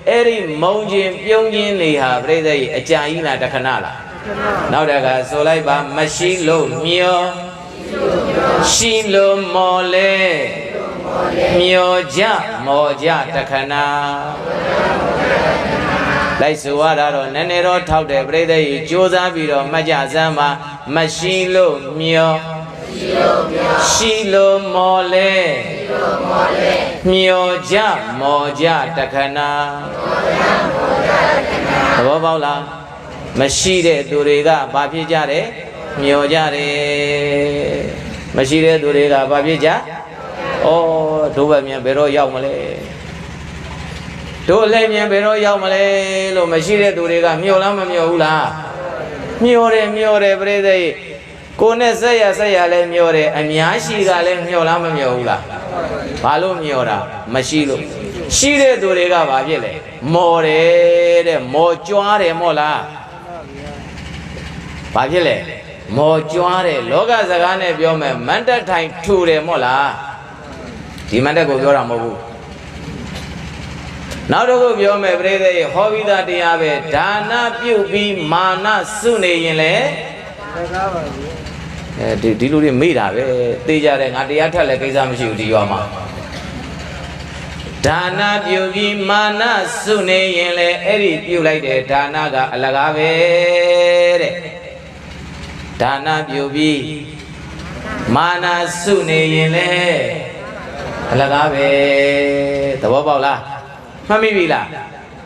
အဲ့ဒီမုံချင်းပြုံးချင်းနေဟာပြိဿရေအကြာကြီးလားတခဏလား နောက်တကဆိုလိုက်ပါမရှိလို့မျောရှိလို့မော်လေမျောကြမော်ကြတခဏလိုက်ဆိုရတာတော့နည်းနည်းတော့ထောက်တယ်ပြိဿကြီးကြိုးစားပြီးတော့မှတ်ကြစမ်းပါမရှိလို့မျောရှိလို့မော်လေမျောကြမော်ကြတခဏသဘောပေါက်လားမရှိတဲ့သူတွေကဘာဖြစ်ကြတယ်မျောကြတယ်မရှိတဲ့သူတွေကဘာဖြစ်ကြဩတို့ပဲမြန်ဘယ်တော့ရောက်မလဲတို့လည်းမြန်ဘယ်တော့ရောက်မလဲလို့မရှိတဲ့သူတွေကမျောလားမမျောဘူးလားမျောတယ်ပြိဿကြီးကိုနဲ့ဆက်ရလဲမျောတယ်အများရှိကလည်းမျောလားမမျောဘူးလားဘာလို့မျောတာမရှိလို့ရှိတဲ့သူတွေကဘာဖြစ်လဲမော်တယ်တဲ့မော်ကြွားတယ်မို့လားဘာဖြစ်လဲမော်ကြွားတယ်လောကစကားနဲ့ပြောမယ်မန္တထိုင်ထူတယ်မို့လားဒီမန္တကိုပြောတာမဟုတ်ဘူးနောက်တစ်ခုပြောမယ်ပြိဿရဲ့ဟောပြီးသားတရားပဲဒါနပြုတ်ပြီးမာနစုနေရင်လေဒီလူတွေမေ့တာပဲသိကြတယ်ငါတရားထက်လည်းကိစ္စမရှိဘူးဒီရွာမှာဒါနပြုတ်ပြီးမာနစုနေရင်လေအဲ့ဒီပြုတ်လိုက်တဲ့ဒါနကအလကားပဲတဲ့ဒါနပြုတ်ပြီးမာနစုနေရင်လေအလကားပဲသဘောပေါက်လားမှတ်မိပြီလား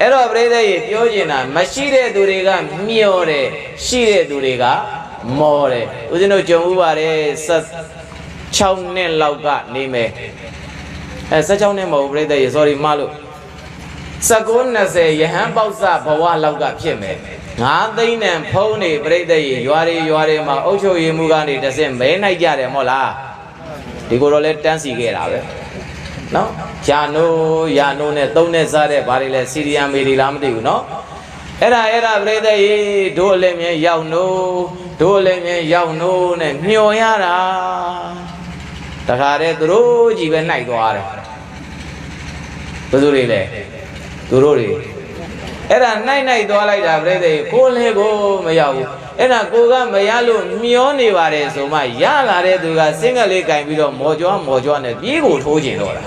အဲ့တော့ပြိဿရေပြောချင်တာမရှိတဲ့သူတွေကမျောတယ်ရှိတဲ့သူတွေကမောတယ်ဦးဇင်းတို့ကြုံဥပါတယ်16နှစ်လောက်ကနေမယ်16နှစ်မဟုတ်ပြိဿရေ sorry မလို့19-20ရဟန်းပေါက်စဘဝလောက်ကဖြစ်မယ်9သိန်းနဲ့ဖုံးနေပြိဿရေရွာတွေမှာအုတ်ချုပ်ရည်မှုကနေတဆင့်မဲနိုင်ကြတယ်မဟုတ်လားဒီကိုတော့လဲတန်းစီခဲ့တာပဲနော်ယာနိုးနဲ့သုံးနဲ့စားတဲ့ဘာတွေလဲစီရီယံမေဒီလားမသိဘူးနော်အဲ့ဒါပြိဿရေတို့လည်းမြင်ရောက်နိုးတို့လည်းမြင်ရောက်နိုးနဲ့မျောရတာတခါတည်းသူတို့ကြီးပဲနှိုက်သွားတယ်ဘယ်သူတွေလဲသူတို့တွေအဲ့ဒါနှိုက်သွားလိုက်တာပြိဿရေကိုလည်းကိုမရောက်ဘူးအဲ့ဒါကိုကမရလို့မျောနေပါတယ်ဆိုမှရလာတဲ့သူကစင်ကလေးကင်ပြီးတော့မော်ကြွားနဲ့ပြေးကိုထိုးကျင်တော့တာ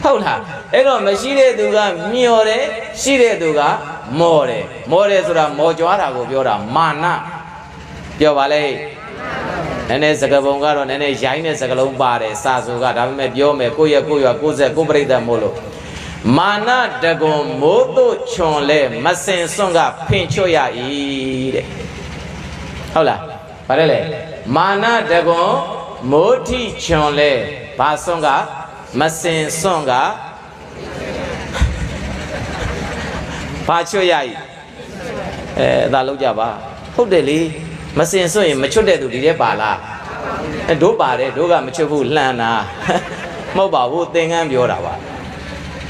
ဟုတ်လားအဲ့တော့မရှိတဲ့သူကမျောတယ်ရှိတဲ့သူကမော်တယ်ဆိုတာမော်ကြွားတာကိုပြောတာမာနပြောပါလေနည်းနည်းစကားပုံကတော့နည်းနည်းရိုင်းတဲ့စကားလုံးပါတယ်စာဆိုကဒါပေမဲ့ပြောမယ်ကိုယ့်ရွာကိုယ်ပြိဿမို့လို့မာနတကွန်မိုးတို့ချွန်လဲမစင်စွန့်ကဖင်ချွတ်ရ၏တဲ့ဟုတ်လားဗါတယ်လေမာနတကွန်မိုးထိချွန်လဲဘာစွန့်ကမစင်စွန့်ကဘာချွတ်ရ၏ဒါလောက်ကြပါဟုတ်တယ်လေမစင်စွန့်ရင်မချွတ်တဲ့သူဒီထဲပါလားတို့ပါတယ်တို့ကမချွတ်ဘူးလှန်တာမဟုတ်ပါဘူးသင်္ကန်းပြောတာပါ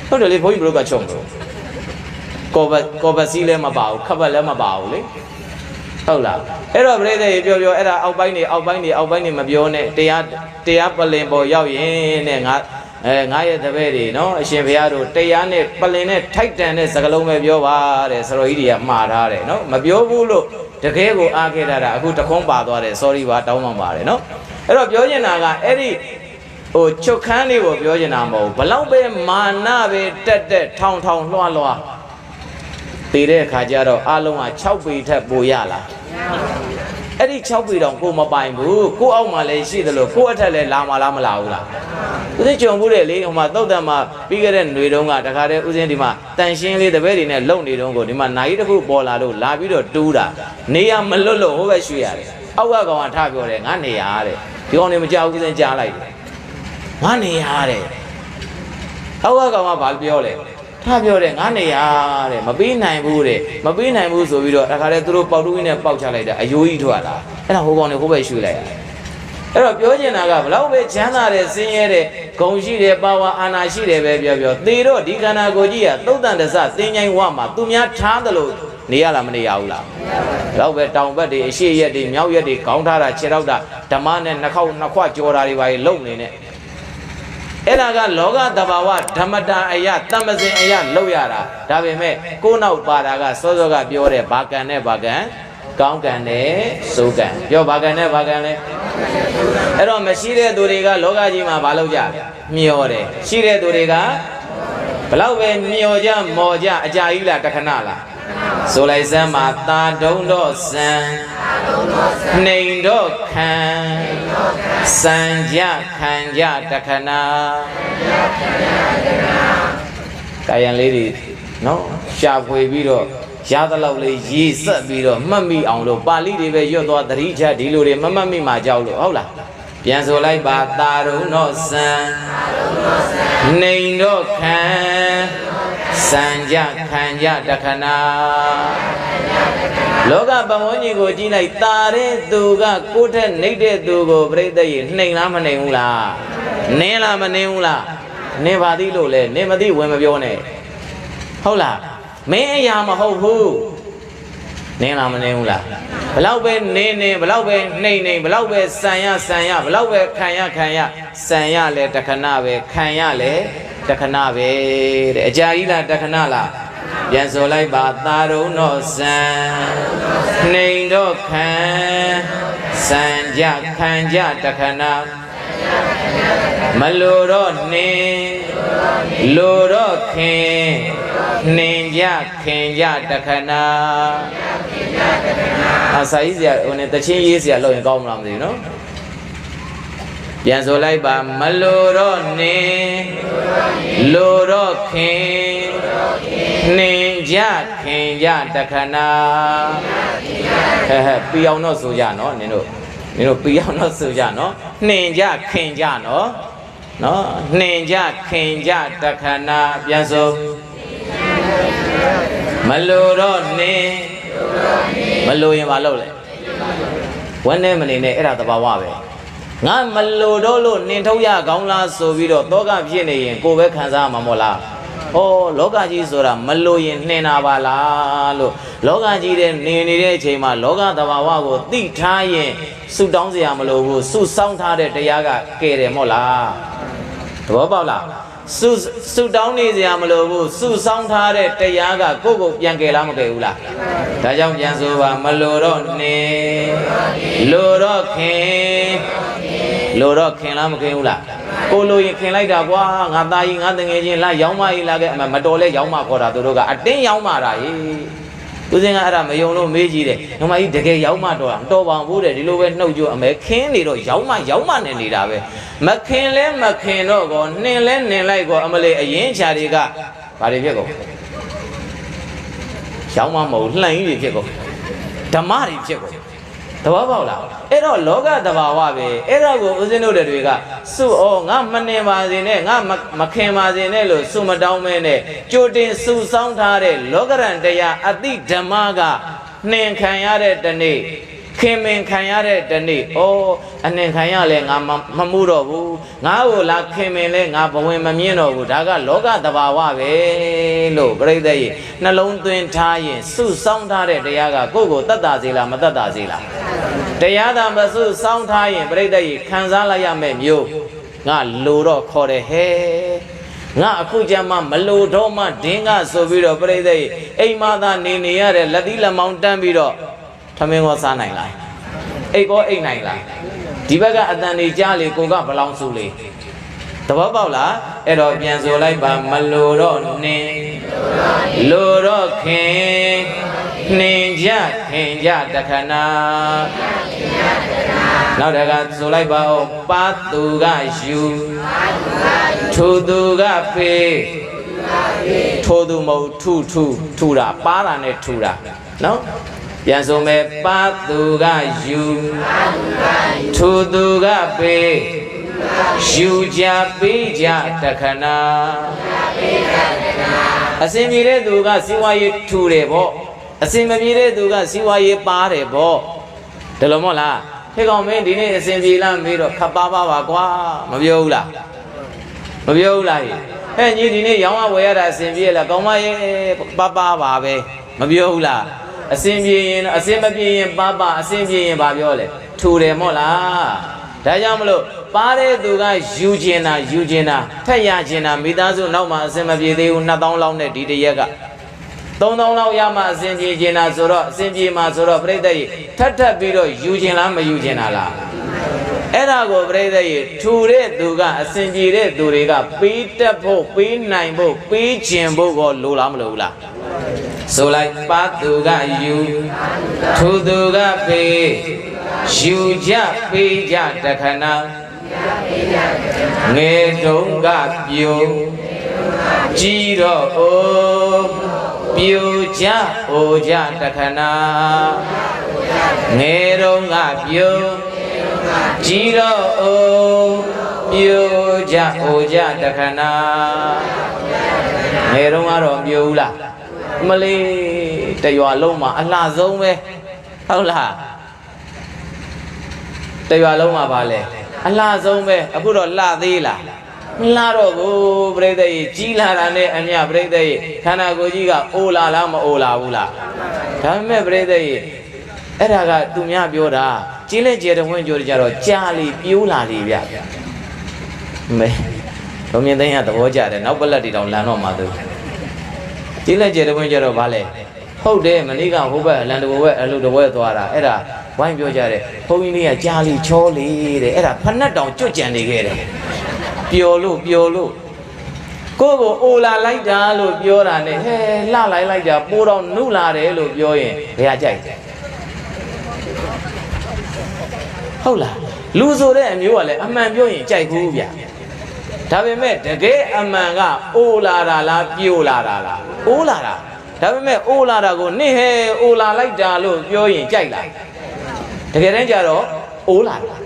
ဟုတ်တယ်လေဘုန်းကြီးဘလို့ကချုံလို့ကောဘစီလည်းမပါဘူးခပ်ပတ်လည်းမပါဘူးလေဟုတ်လားအဲ့တော့ပြိဿရေပြောအဲ့ဒါအောက်ပိုင်းနေမပြောနဲ့တရားပလင်ပေါ်ရောက်ရင်နဲ့ငါရဲ့တပည့်တွေနော်အရှင်ဘုရားတို့တရားနဲ့ပလင်နဲ့ထိုက်တန်တဲ့စကားလုံးပဲပြောပါတဲ့ဆရာကြီးတွေကမှားထားတယ်နော်မပြောဘူးလို့တကယ်ကိုအားခဲ့တာအခုတခွန်းပါသွားတယ် sorry ပါတောင်းပန်ပါတယ်နော်အဲ့တော့ပြောချင်တာကအဲ့ဒီချုပ်ခန်းလေးကိုပြောချင်တာမဟုတ်ဘလောက်ပဲမာနပဲတက်ထောင်လွှာတည်တဲ့အခါကျတော့အလုံးက6ပေထက်ပိုရလားအဲ့ဒီ6ပေတောင်ကိုမပိုင်ဘူးကိုအောက်မှာလည်းရှိသလိုကိုအထက်လည်းလာမလားမလာဘူးလားဦးဇင်းကြုံဘူးတယ်လေဟိုမှာသုတ်တံမှာပြီးခဲ့တဲ့ຫນွေတုန်းကတခါတည်းဦးဇင်းဒီမှာတန်ရှင်းလေးတပည့်တွေနဲ့လုံနေတုန်းကိုဒီမှာနိုင်တစ်ခုပေါ်လာလို့လာပြီးတော့တူးတာနေရမလွတ်လို့ဟိုဘက်ရွှေ့ရတယ်အောက်ကကောင်ကထပြောတယ်ငါနေရတဲ့ဒီကောင်နေမကြောက်ဦးဇင်းကြားလိုက်တယ်ငါနေရတဲ့အောက်ကကောင်ကဘာပြောလဲထပြောတယ်ငါနေရတဲ့မပေးနိုင်ဘူးတဲ့မပေးနိုင်ဘူးဆိုပြီးတော့တခါတည်းသူတို့ပေါက်တူးကြီးနဲ့ပေါက်ချလိုက်တာအယိုးကြီးထွက်လာအဲ့ဒါဟိုကောင်နေဟိုဘက်ရွှေ့လိုက်ရတယ်အဲ့တော့ပြောချင်တာကဘလောက်ပဲချမ်းသာတယ်ဆင်းရဲတယ်ဂုဏ်ရှိတယ်ပါဝါအာဏာရှိတယ်ပဲပြောသေတော့ဒီခန္ဓာကိုယ်ကြီးကသုတ်တန်တဆသင်္ချိုင်းဝမှာသူများထားတယ်လို့နေရလားမနေရဘူးလားဘလောက်ပဲတောင်ဘက်တွေအရှိရက်တွေမြောက်ရက်တွေခေါင်းထားတာခြေထောက်တာဓမ္မနဲ့နှစ်ခွကြော်တာတွေပါလုံနေနဲ့အဲ့ဒါကလောကတဘာဝဓမ္မတာအယတမ္ပစင်အယလောက်ရတာဒါပေမဲ့ကိုယ်နောက်ပါတာကစောစောကပြောတဲ့ဘာကံနဲ့ဘာကံ ကောင်းကံနဲ့ဆိုးကံပြောဘာကံနဲ့ဘာကံလဲအဲ့တော့မရှိတဲ့သူတွေကလောကကြီးမှာမလုပ်ကြမျောတယ်ရှိတဲ့သူတွေကဘလောက်ပဲမျောကြမော်ကြအကြာကြီးလားတခဏလားဆိုလိုက်စမ်းမှာတာတုံးတော့စံနှိမ်တော့ခံစံကြခံကြတခဏကာယံလေးတွေနော်ရှာဖွေပြီးတော့ရသလောက်လေးရေးဆက်ပြီးတော့မှတ်မိအောင်လို့ပါဠိတွေပဲရွတ်သွားသတိချက်ဒီလိုတွေမမှတ်မိမှကြောက်လို့ဟုတ်လားပြန်ဆိုလိုက်ပါတာရုံတော့စံနှိမ်တော့ခံစံကြခံကြတခဏလောကပဝန်းကျင်ကိုကြည့်လိုက်တာတဲ့သူကကိုယ့်ထက်နှိမ့်တဲ့သူကိုပြိတ္တရေနှိမ်လားမနှိမ်ဘူးလားနင်းလားမနင်းဘူးလားနင်းပါသည်လို့လေနင်းမသိဝင်မပြောနဲ့ဟုတ်လားမင်းအရာမဟုတ်ဘူးနင်းလားမနင်းဘူးလားဘလောက်ပဲနင်းနေဘလောက်ပဲနှိမ်နေဘလောက်ပဲဆန်ရဆန်ရဘလောက်ပဲခံရခံရဆန်ရလဲတခဏပဲခံရလဲတခဏပဲတဲ့အကြာကြီးလားတခဏလားပြန်ဆိုလိုက်ပါသာရုံတော့ဆန်နှိမ်တော့ခံဆန်ကြခံကြတခဏမလိုတော့နှင်းလိုတော့ခင်နှင်ကြခင်ကြတခဏအစာကြီးစရာဟိုနဲ့တချင်းရေးစရာလောက်ရင်ကောင်းမလားမသိဘူးနော်ပြန်ဆိုလိုက်ပါမလိုတော့နှင်းလိုတော့ခင်နှင်ကြခင်ကြတခဏဟဲ့ပြအောင်တော့ဆိုကြနော်နင်တို့ပြအောင်တော့ဆိုကြနော်နှင်ကြခင်ကြနော်နှင်ကြခင်ကြတခဏပြန်ဆိုမလိုတော့နှင်းမလိုရင်မလုပ်လဲဝန်းနေမနေနဲ့အဲ့ဒါသဘာဝပဲငါမလိုတော့လို့နှင်ထုတ်ရကောင်းလားဆိုပြီးတော့တောကဖြစ်နေရင်ကိုယ်ပဲခံစားမှာမဟုတ်လားဩလောကကြီးဆိုတာမလိုရင်နှင်တာပါလားလို့လောကကြီးတဲ့နေနေတဲ့အချိန်မှာလောကသဘာဝကိုသိထားရင်ဆုတောင်းစရာမလိုဘူးဆုစောင်းထားတဲ့တရားကကဲတယ်မဟုတ်လားသဘောပေါက်လားဆုတောင်းနေစရာမလိုဘူးဆုစောင်းထားတဲ့တရားကကိုယ့်ကိုပြန်ကယ်လားမကယ်ဘူးလားဒါကြောင့်ပြန်ဆိုပါမလိုတော့နေလိုတော့ခင်လားမခင်ဘူးလားကိုလိုရင်ခင်လိုက်တာကွာငါသားကြီးငါတငယ်ချင်းလာရောင်းမကြီးလာခဲ့မတော်လဲရောင်းမခေါ်တာသူတို့ကအတင်းရောင်းမတာဟေးသူစင်ကအဲ့ဒါမယုံလို့မေးကြည့်တယ်ငမကြီးတကယ်ရောင်းမတော်တာမတော်ပါဘူးတဲ့ဒီလိုပဲနှုတ်ကြအမဲခင်းနေတော့ရောင်းမနဲ့နေတာပဲမခင်လဲမခင်တော့ကောနှင်လဲနှင်လိုက်ကောအမလေးအရင်ချာတွေကဘာတွေဖြစ်ကောရောင်းမမဟုတ်လှန်ကြီးတွေဖြစ်ကောဓမ္မတွေဖြစ်ကောသဘောပေါက်လားအဲ့တော့လောကသဘာဝပဲအဲ့တော့ကိုဦးဇင်းတို့တွေကစုငါမနှင်ပါစေနဲ့ငါမခင်ပါစေနဲ့လို့စုမတောင်းမဲနဲ့ကြိုတင်စုဆောင်းထားတဲ့လောကရန်တရားအတိဓမ္မကနှင်ခံရတဲ့တနေ့ခင်မင်ခံရတဲ့တနေ့အနှင်ခံရလဲငါမမှုတော့ဘူးငါ့ကိုလာခင်မင်လဲငါဘဝင်မမြင်တော့ဘူးဒါကလောကသဘာဝပဲလို့ပြိဿရဲ့နှလုံးသွင်းထားရင်စုဆောင်းထားတဲ့တရားကကိုယ့်ကိုတတ်တာစေလားမတတ်တာစေလားတရားသာမစုဆောင်းထားရင်ပြိဿရဲ့ခံစားလိုက်ရမယ်မျိုးငါလိုတော့ခေါ်တယ်ဟဲ့ငါအခုကြမှာမလိုတော့မှဒင်းကဆိုပြီးတော့ပြိဿရဲ့အိမ်မသာနေရတဲ့လက်သီးလက်မောင်းတန်းပြီးတော့ထမင်းကောစားနိုင်လားအိတ်ကောအိတ်နိုင်လားဒီဘက်ကအတန်နေကြားလေကိုကဘလောင်စုလေသဘောပေါက်လားအဲ့တော့ပြန်ဆိုလိုက်ပါမလိုတော့နှင်းလိုတော့ခင်နှင်ကြခင်ကြတခဏနောက်တကဆိုလိုက်ပါဦးပါသူကယူထိုသူကဖေးထိုသူမဟုတ်ထူတာပါတာနဲ့ထူတာနော်ပြန်ဆိုမယ်ပါသူကယူထိုသူကဖေးယူကြပေးကြတခဏအစင်ပြေတဲ့သူကစီဝါရေးထူတယ်ပေါ့အစင်မပြေတဲ့သူကစီဝါရေးပါတယ်ပေါ့ဒါလိုမဟုတ်လားခေကောင်မင်းဒီနေ့အစင်ပြေလားမေးတော့ခပ်ပါကွာမပြောဘူးလားမပြောဘူးလားဟဲ့ညီဒီနေ့ရောင်းဝယ်ရတာအစင်ပြေလားကောင်းမရဲ့ပါပါပဲမပြောဘူးလားအစင်ပြေရင်အစင်မပြေရင်ပါအစင်ပြေရင်ဘာပြောလဲထူတယ်မို့လားဒါကြောင့်မလို့ပါတဲ့သူကယူကျင်တာထက်ရကျင်တာမိသားစုနောက်မှာအစင်မပြေသေးဘူး2000လောက်နဲ့ဒီတရက်က 3000လောက်ရမှအစဉ်ပြေကျင်တာဆိုတော့အစဉ်ပြေမှာဆိုတော့ပြိဿကြီးထပ်ထပ်ပြီးတော့ယူကျင်လားမယူကျင်တာလားအဲ့ဒါကိုပြိဿကြီးထူတဲ့သူကအစဉ်ပြေတဲ့သူတွေကပေးတတ်ဖို့ပေးနိုင်ဖို့ပေးကျင်ဖို့ကိုလိုလားမလိုဘူးလားဆိုလိုက်ပါသူကယူထူသူကပေးယူကြပေးကြတခဏငယ်တုံးကပြိုကြီးတော့အိုးပြိုကြအိုကြတခဏငယ်တုံးကပြိုကြီးတော့အိုးပြိုကြအိုကြတခဏငယ်တုံးကတော့ပြိုဘူးလားမလေးတရွာလုံးမှာအလှဆုံးပဲဟုတ်လားတရွာလုံးမှာပါလေအလှဆုံးပဲအခုတော့လှသေးလားမလှတော့ဘူးပြိဿကြီးကြီးလာတာနဲ့အမြပြိဿကြီးခန္ဓာကိုယ်ကြီးကအိုလာလားမအိုလာဘူးလားဒါပေမဲ့ပြိဿကြီးအဲ့ဒါကသူများပြောတာကြီးလက်ကျဲတဲ့ဝင်ကြိုကြတော့ကြာလီပြိုးလာလီဗျမဲဘုံမြင့်သိန်းကသဘောကျတယ်နောက်ပလက်တီတောင်လန်တော့မှသူကြီးလက်ကျဲတဲ့ဝင်ကြတော့ဗာလဲဟုတ်တယ်မနေ့ကဟိုဘက်အလန်တဘဝဲအလူတဘဝဲသွားတာအဲ့ဒါဝိုင်းပြောကြတယ်ဘုန်းကြီးလေးကကြာလီချောလီတဲ့အဲ့ဒါဖက်နှက်တောင်ကြွကြံနေခဲ့တယ်ပျော်လို့ကိုကိုအိုလာလိုက်တာလို့ပြောတာနဲ့ဟဲလှလိုက်တာပိုးတော့နုလာတယ်လို့ပြောရင်ဘယ်ဟာကြိုက်ဟုတ်လားလူဆိုတဲ့အမျိုးကလည်းအမှန်ပြောရင်ကြိုက်ဘူးဗျဒါပေမဲ့တကယ်အမှန်ကအိုလာတာလားပြိုလာတာလားအိုလာတာဒါပေမဲ့အိုလာတာကိုနင့်ဟဲအိုလာလိုက်တာလို့ပြောရင်ကြိုက်လားတကယ်တမ်းကျတော့အိုလာတာ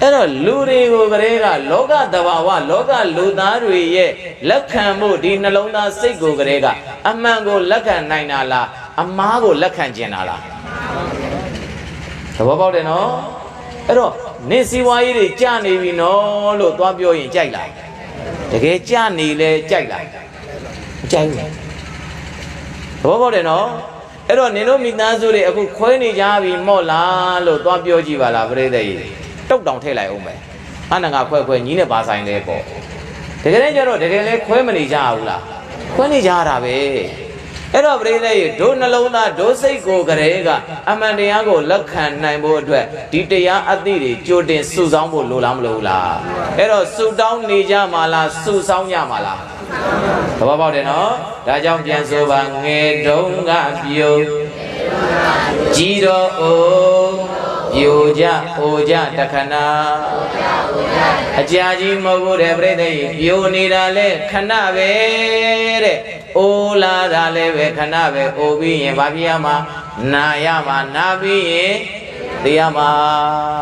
အဲ့တော့လူတွေကိုကလေးကလောကတဘာဝလောကလူသားတွေရဲ့လက်ခံမှုဒီနှလုံးသားစိတ်ကိုကလေးကအမှန်ကိုလက်ခံနိုင်တာလားအမှားကိုလက်ခံကျင်တာလားသဘောပေါက်တယ်နော်အဲ့တော့နေစည်းဝါးရေးတွေကြာနေပြီနော်လို့သွားပြောရင်ကြိုက်လားတကယ်ကြာနေလဲကြိုက်လားမကြိုက်ဘူးသဘောပေါက်တယ်နော်အဲ့တော့နင်တို့မိသားစုတွေအခုခွဲနေကြပြီမော့လားလို့သွားပြောကြည့်ပါလားပြိဿကြီးတုတ်တောင်ထည့်လိုက်အောင်ပဲအနငါခွဲညီးနဲ့ပါဆိုင်လဲပေါ့တကယ်တမ်းကျတော့တကယ်လဲခွဲမနေကြဘူးလားခွဲနေကြတာပဲအဲ့တော့ပြိဿကြီးဒုနှလုံးသားဒုစိတ်ကိုကလေးကအမှန်တရားကိုလက်ခံနိုင်ဖို့အတွက်ဒီတရားအသိတွေကြိုတင်စုဆောင်းဖို့လိုလားမလိုဘူးလားအဲ့တော့စုတောင်းနေကြမှာလားစုဆောင်းကြမှာလားသဘောပေါက်တယ်နော်ဒါကြောင့်ပြန်ဆိုပါငယ်တုံးကပြိုကြီးတော့အိုးပြိုကြအိုကြတခဏအကြာကြီးမဟုတ်ဘူးတဲ့ပြိဿကြီးပြိုနေတာလဲခဏပဲတဲ့အိုးလာတာလဲပဲခဏပဲအိုပြီးရင်ဘာဖြစ်ရမှာနာရမှာနာပြီးရင်သိရမှာ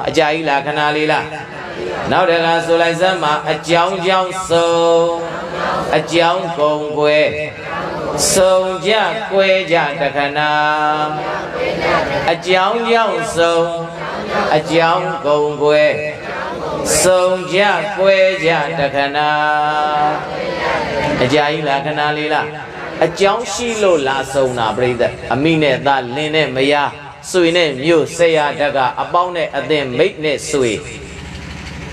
အကြာကြီးလားခဏလေးလားနောက်တကဆိုလိုက်စမ်းမှာအကြောင်းကြောင့်ဆုံးအကြောင်းကုန်ွယ်ဆုံးကြကွဲကြတခဏအကြောင်းကြောင့်ဆုံးအကြောင်းကုန်ွယ်ဆုံးကြကွဲကြတခဏအကြာကြီးလားခဏလေးလားအကြောင်းရှိလို့လာဆုံးတာပြိဿအမိနဲ့သားလင်းနဲ့မယားဆွေနဲ့မြို့ဆရာတက်ကအပေါင်းနဲ့အသင်မိတ်နဲ့ဆွေ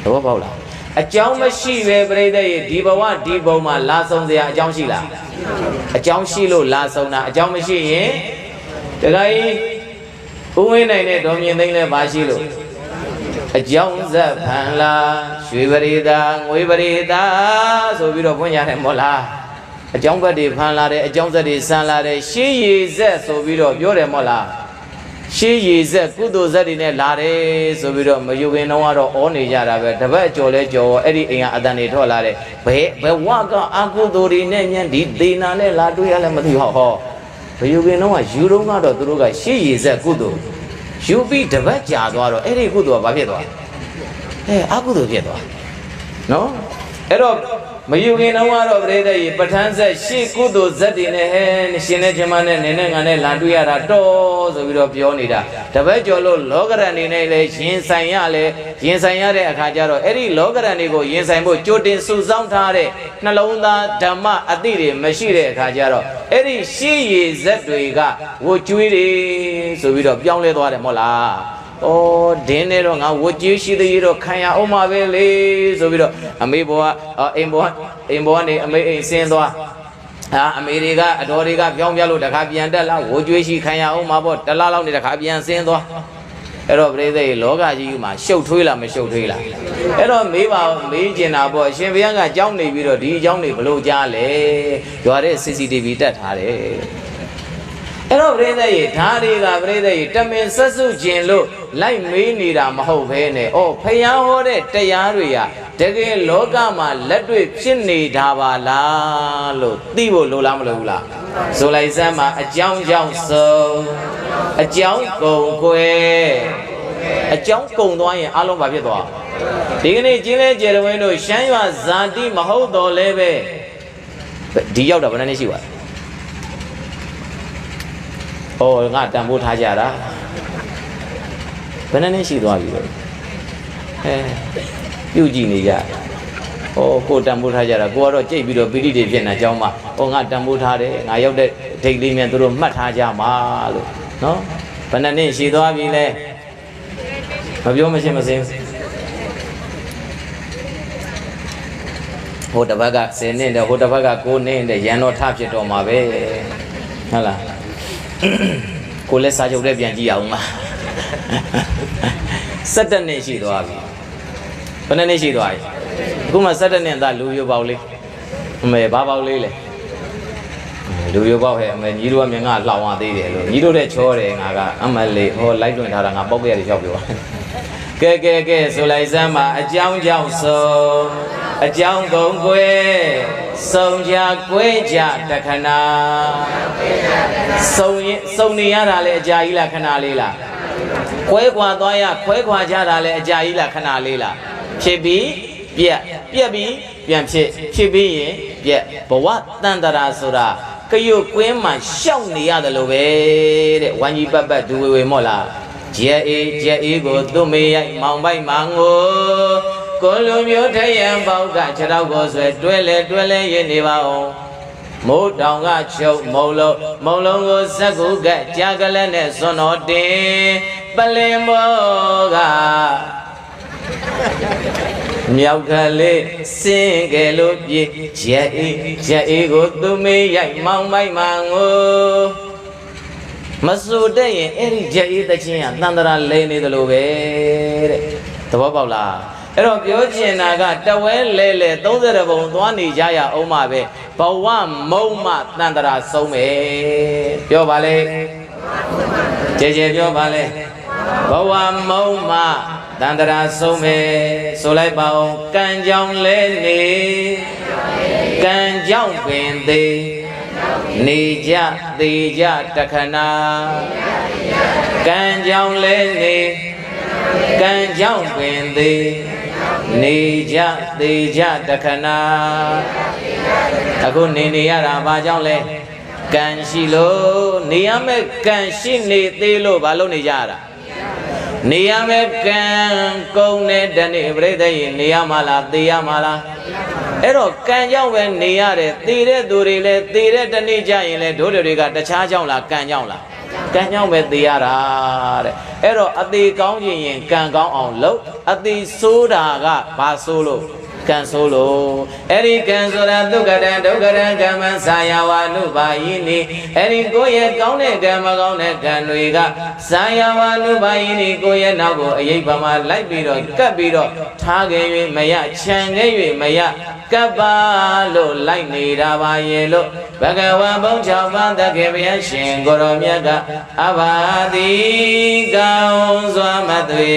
သဘောပေါက်လားအကြောင်းမရှိပဲပြိဿရဲ့ဒီဘဝဒီဘုံမှာလာဆုံးစရာအကြောင်းရှိလားအကြောင်းရှိလို့လာဆုံးတာအကြောင်းမရှိရင်တခါကြီးဦးဝင်းနိုင်တဲ့ဒေါ်မြင့်သိန်းလည်းပါရှိလို့အကြောင်းဇက်ဖန်လာရွှေပရိသာငွေပရိသာဆိုပြီးတော့ဖွင့်ရတယ်မို့လားအကြောင်းဘက်တွေဖန်လာတယ်အကြောင်းဇက်တွေဆန်လာတယ်ရှေးရည်ဇက်ဆိုပြီးတော့ပြောတယ်မို့လားရှေးရည်ဇက်ကုသိုလ်ဇက်တွေနဲ့လာတယ်ဆိုပြီးတော့မယူခင်တော့ကတော့ဩနေကြတာပဲတပတ်ကြော်လဲကြော်အဲ့ဒီအိမ်ကအတန်တွေထွက်လာတယ်ဘယ်ဝကအကုသိုလ်တွေနဲ့ညံဒီဒေနာနဲ့လာတွေ့ရလဲမသိဟောမယူခင်တော့ယူတော့ကတော့သူတို့ကရှေးရည်ဇက်ကုသိုလ်ယူပြီးတပတ်ကြာသွားတော့အဲ့ဒီကုသိုလ်ကဘာဖြစ်သွားအကုသိုလ်ဖြစ်သွားနော်အဲ့တော့မယူခင်တော့ကတော့ပြိဿကြီးပဋ္ဌာန်းဆက်ရှေ့ကုသိုလ်ဇက်တွေနဲ့ရှင်နဲ့ချင်းမနဲ့နင်းနဲ့ငါနဲ့လာတွေ့ရတာတော့ဆိုပြီးတော့ပြောနေတာတပတ်ကျော်လို့လောကရန်နေနဲ့လည်းရင်ဆိုင်ရတဲ့အခါကျတော့အဲ့ဒီလောကရန်တွေကိုရင်ဆိုင်ဖို့ကြိုတင်စုဆောင်းထားတဲ့နှလုံးသားဓမ္မအတိတွေမရှိတဲ့အခါကျတော့အဲ့ဒီရှေ့ရည်ဇက်တွေကဝတ်ကျွေးတယ်ဆိုပြီးတော့ပြောင်းလဲသွားတယ်မဟုတ်လားဩဒင်းနေတော့ငါဝတ်ကြီးရှိသေးရတော့ခံရအောင်ပါပဲလေဆိုပြီးတော့အမေဘောကအိမ်ဘောကနေအမေအိမ်ဆင်းသွား အမေရိကအတော်တွေကပြောင်းပြလို့တခါပြန်တက်လာဝိုးကြွေးရှိခံရအောင်မှာပေါ့တလားလောက်နေတခါပြန်ဆင်းသွားအဲ့တော့ပြိဿရေလောကကြီးမှာရှုပ်ထွေးလားမရှုပ်ထွေးလားအဲ့တော့မေးပါမေးကျင်တာပေါ့အရှင်ဘုရားကကြောင်းနေပြီးတော့ဒီအကြောင်းတွေဘလို့ကြားလဲရွာတဲ့ CCTV တက်ထားတယ်အဲ့တော့ပြိဿရေဓာတွေကပြိဿရေတမင်ဆက်စုခြင်းလို့လိုက်မေးနေတာမဟုတ်ဘဲနဲ့ဩဖျားဟောတဲ့တရားတွေကတကယ်လောကမှာလက်တွေ့ဖြစ်နေတာပါလားလို့သိဖို့လိုလားမလိုဘူးလားဆိုလိုက်စမ်းမှာအကြောင်းကြောင့်ဆုံးအကြောင်းကုန်ကွယ်အကြောင်းကုန်သွားရင်အလုံးဘာဖြစ်သွားဒီကနေ့ကျင်းလဲကျယ်တော်ဝင်းတို့ရှမ်းရွာဇာတိမဟုတ်တော့လဲပဲဒီရောက်တာဘယ်နှစ်နှစ်ရှိပါဩငါတန်ဖိုးထားကြတာဘယ်နှစ်နှစ်ရှိသွားပြီလဲပြုတ်ကြည့်နေကြကိုတန်ဖိုးထားကြတာကိုကတော့ကြိတ်ပြီးတော့ပိဋိတွေဖြစ်နေအကြောင်းမှာငါတန်ဖိုးထားတယ်ငါရောက်တဲ့ဒိတ်လေးမြန်သူတို့မှတ်ထားကြမှာလို့နော်ဘယ်နှစ်နှစ်ရှိသွားပြီလဲမပြောမရှင်းမစင်းဟိုတစ်ဘက်က10နှစ်တဲ့ဟိုတစ်ဘက်က9နှစ်တဲ့ရန်တော်ထဖြစ်တော်မှာပဲဟုတ်လားကိုလည်းစာချုပ်လည်းပြန်ကြည့်အောင်ပါ17နှစ်ရှိသွားပြီဘယ်နှစ်ရှိသွားပြီအခုမှ17နှစ်သားလူရိုးပေါက်လေးအမေဘာပေါက်လေးလဲလူရိုးပေါက်ဟဲ့အမေညီတို့ကမြင်ငါလှောင်ရသေးတယ်လို့ညီတို့တဲ့ချောတယ်ငါကအမလေးဟောလိုက်တွင်ထားတာငါပေါက်ကြရတယ်ရောက်ပြောကဲဆိုလိုက်စမ်းပါအကြောင်းကြောင့်ဆုံးအကြောင်းကုန်ကွယ်ဆုံးကြကွဲကြတခဏဆုံးနေရတာလေအကြာကြီးလားခဏလေးလားခွဲခွာသွားရခွဲခွာကြတာလေအကြာကြီးလားခဏလေးလားဖြစ်ပြီးပြက်ပြီးပြန်ဖြစ်ပြီးရင်ပြက်ဘဝတန်တရာဆိုတာကရုတ်ကွင်းမှာရှောက်နေရတယ်လို့ပဲတဲ့ဝမ်ကြီးပတ်ဒူဝေမော့လားကျဲအေးကိုသူ့မေရိုက်မောင်ပိုက်မောင်ကိုလူမျိုးထရန်ပေါက်ကခြေထောက်ကိုဆွဲတွဲလဲရနေပါအောင်မိုးတောင်ကချုပ်မုံလုံးကိုစက်ကူကကြာကလေးနဲ့စွန်တော်တင်ပလင်ဘောကမြောက်ကလေးစင်ကလေးပြေရက်အေးကိုသူမေးရိုက်မောင်မိုက်မောင်မဆူတဲ့ရင်အဲ့ဒီရက်အေးတချင်းကတန်တရာလဲနေတယ်လို့ပဲတဲ့သဘောပေါက်လားအဲ့တော့ပြောချင်တာကတဝဲလဲ30ပုံသွားနေကြရအောင်ပါပဲဘဝမုံမတန်တရာဆုံးပဲပြောပါလေကြဲပြောပါလေဘဝမုံမတန်တရာဆုံးပဲဆိုလိုက်ပါဦးကံကြောင့်လဲနေကံကြောင့်ပင်သေးနေကြသေးကြတခဏကံကြောင့်လဲနေကံကြောင့်ပင်သေးနေကြသေးကြတခဏအခုနေရတာဘာကြောင့်လဲကံရှိလို့နေရမယ်ကံရှိနေသေးလို့ဘာလို့နေကြရတာနေရမယ်ကံကုန်တဲ့တနေ့ပြိဿရေနေရမှာလားသေရမှာလားအဲ့တော့ကံကြောင့်ပဲနေရတယ်သေတဲ့သူတွေလည်းသေတဲ့တနေ့ကြရင်လည်းဒုတွေကတခြားကြောင့်လားကံကြောင့်လားကံကြောင့်ပဲသေရတာတဲ့အဲ့တော့အသေးကောင်းခြင်းရင်ကံကောင်းအောင်လုပ်အသေးဆိုးတာကဘာဆိုးလို့ကံဆိုးလို့အဲ့ဒီကံဆိုတာဒုက္ခတံဒုက္ခတံကမ္မဆာယဝနုပါယိနိအဲ့ဒီကိုယ့်ရဲ့ကောင်းတဲ့ကံမကောင်းတဲ့ကံတွေကဆာယဝနုပါယိနိကိုယ့်ရဲ့နောက်ကိုအရေးပါမှလိုက်ပြီးတော့ကပ်ပြီးတော့ထားခဲ့၍မရခြံခဲ့၍မရကပ်ပါလို့လိုက်နေတာပါရဲ့လို့ဘဂဝါဘုံ6ပါးသခင်ဘုရားရှင်ကိုရောမြတ်ကအဘာတိကောင်းစွာမသွေ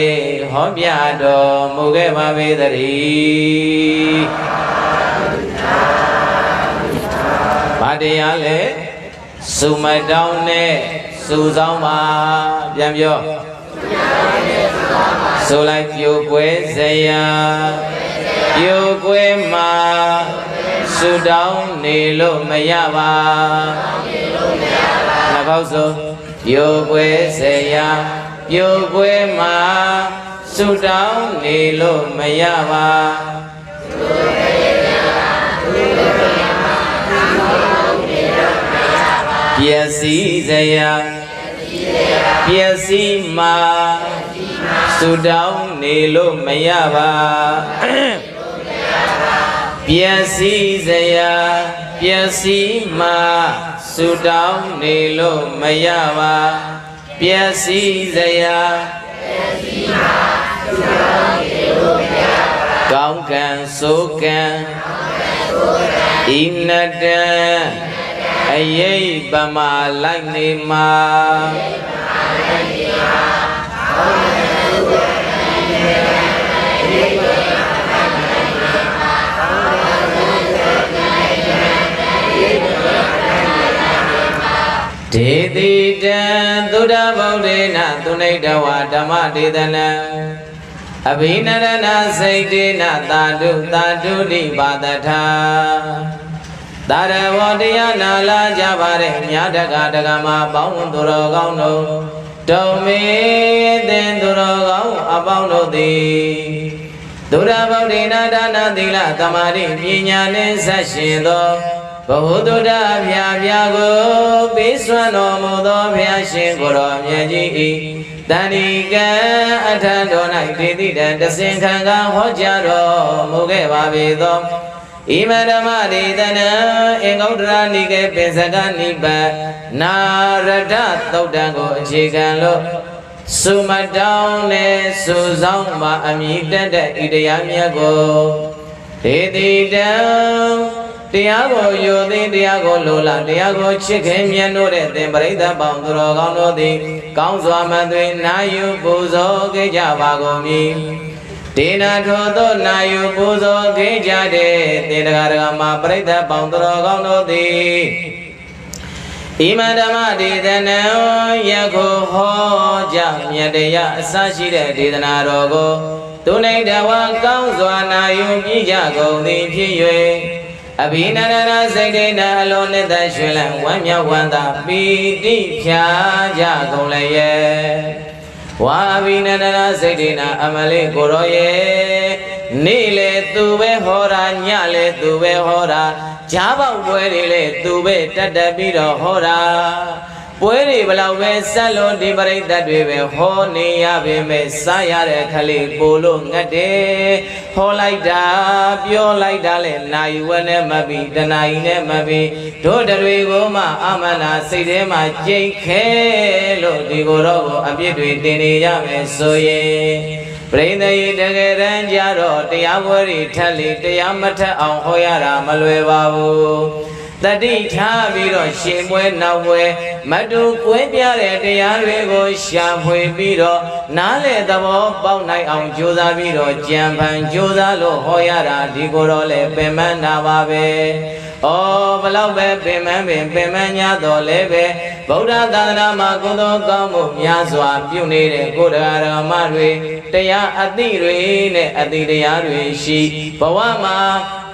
ဟောပြတော်မူခဲ့ပါပေသတည်းဘာတရားလဲစုမတောင်းနဲ့စုဆောင်ပါပြန်ပြောဆိုလိုက်ပြိုကွဲစရာပြိုကွဲမှာစုတောင်းနေလို့မရပါနှခေါက်ဆိုပြိုကွဲစရာပြိုကွဲမှာစုတောင်းနေလို့မရပါပျက်စီးစရာပျက်စီးမှာစုတောင်းနေလို့မရပါ Piasi saya Piasi ma Sudang nilo mayawa Piasi saya Piasi ma Sudang nilo mayawa Kaung kan sokan Inada Ayai bama lagni ma Didi dan Tuda Baudena Tunaitawa Dhamma Didana Abhinarana Saidina Tadu Tadu Di Badatha Tadavadiyana La Javare Nyadaka Dagama Baunduro Gauno Dome Den Duro Gau Abauno Di Tuda Baudena Dana Dila Tamari Pinyane Sashindo Bahududa Vyago Biswano Mudo Vyashin Guru Myaji Danika Atandona Didi and the Sinkanga Hojaro Muge Babido Imadamadi Dana Engodra Nike Pesagani Ba Narada Todango Chigalo Sumadone Suzamba Amida Idayamiago Didi down Tiago Yodi, Tiago Lola, Tiago Chicken, Yanore, the Breda Boundro, Gaunodi, Council Madrid, Nayu, Buzo, Gejavago, me. Tina Toto, Nayu, Buzo, Gejade, Tinagama, Breda Boundro, Gaunodi. Imadamadi, the Nao, Yago, Hoja, Yadea, Sashi, the Narogo, Tunadawa, Council, Nayu, Yago, the Pie. Abhinarana Saidena alone the Shrilan Wanya Wanda Piti Pyaja Golaye Wabhinarana Saidena Amale Goroye Nile Tube Hora Nyale Tube Hora Java Werile Tube Tadabiro Hora Pueri Balawe Salon di Barita Dwe Honi Abe Messiah Kali Bulu Ngade Holaida Pio Laidale Nayuane Mabi Danaine Mabi Dodari Goma Amana Sidema Jake Lo Digoro Abidwi Dini Yame Soye Brain the Dagaran Jaro Tiawari Tali Tiamata Hoyara Malwebabu Tadi Tabiro Shimwe Nawe Madu Quebiare de Arego Shamwe Biro Nale Davo Baunai on Josa Biro Jampan Josa Lo Hoyara Digorole Pemanda Babe Oh Balabe Peman Pemanya Dolebe Boda Dana Magodo Gamu Yazwa Punire Godara Marwe Tea Adire Adire Shi Bawama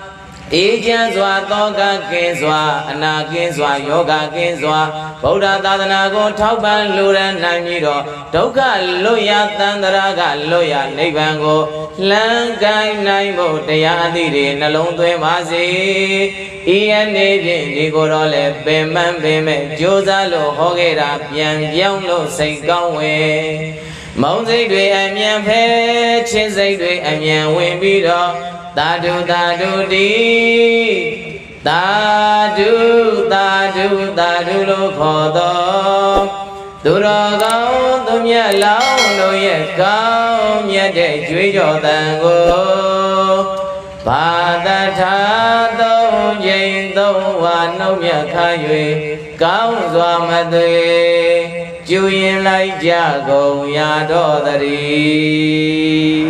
Ejazwa Toga Kizwa Anakizwa Yoga Kizwa Boda Dadana Go Tauban Luran Namiro Toga Loya Tandaraga Loya Nebango Langai Naimo Tea Adire Nalondwe Mazi Ian Nevin Nigorole Beman Beme Josalo Hogera Pian Yauno Segawe Mount Amian Pe Chizay Amian Wimbiro Tadu tadu di Tadu tadu tadu lo khodo Duragao tumya lao no ye kao Mya de chui jo tango Padatha tông dây tông Và nông nhạc khai yuy Cao doa ma tuê Chú yên lai cha gồm nhà đô ta đi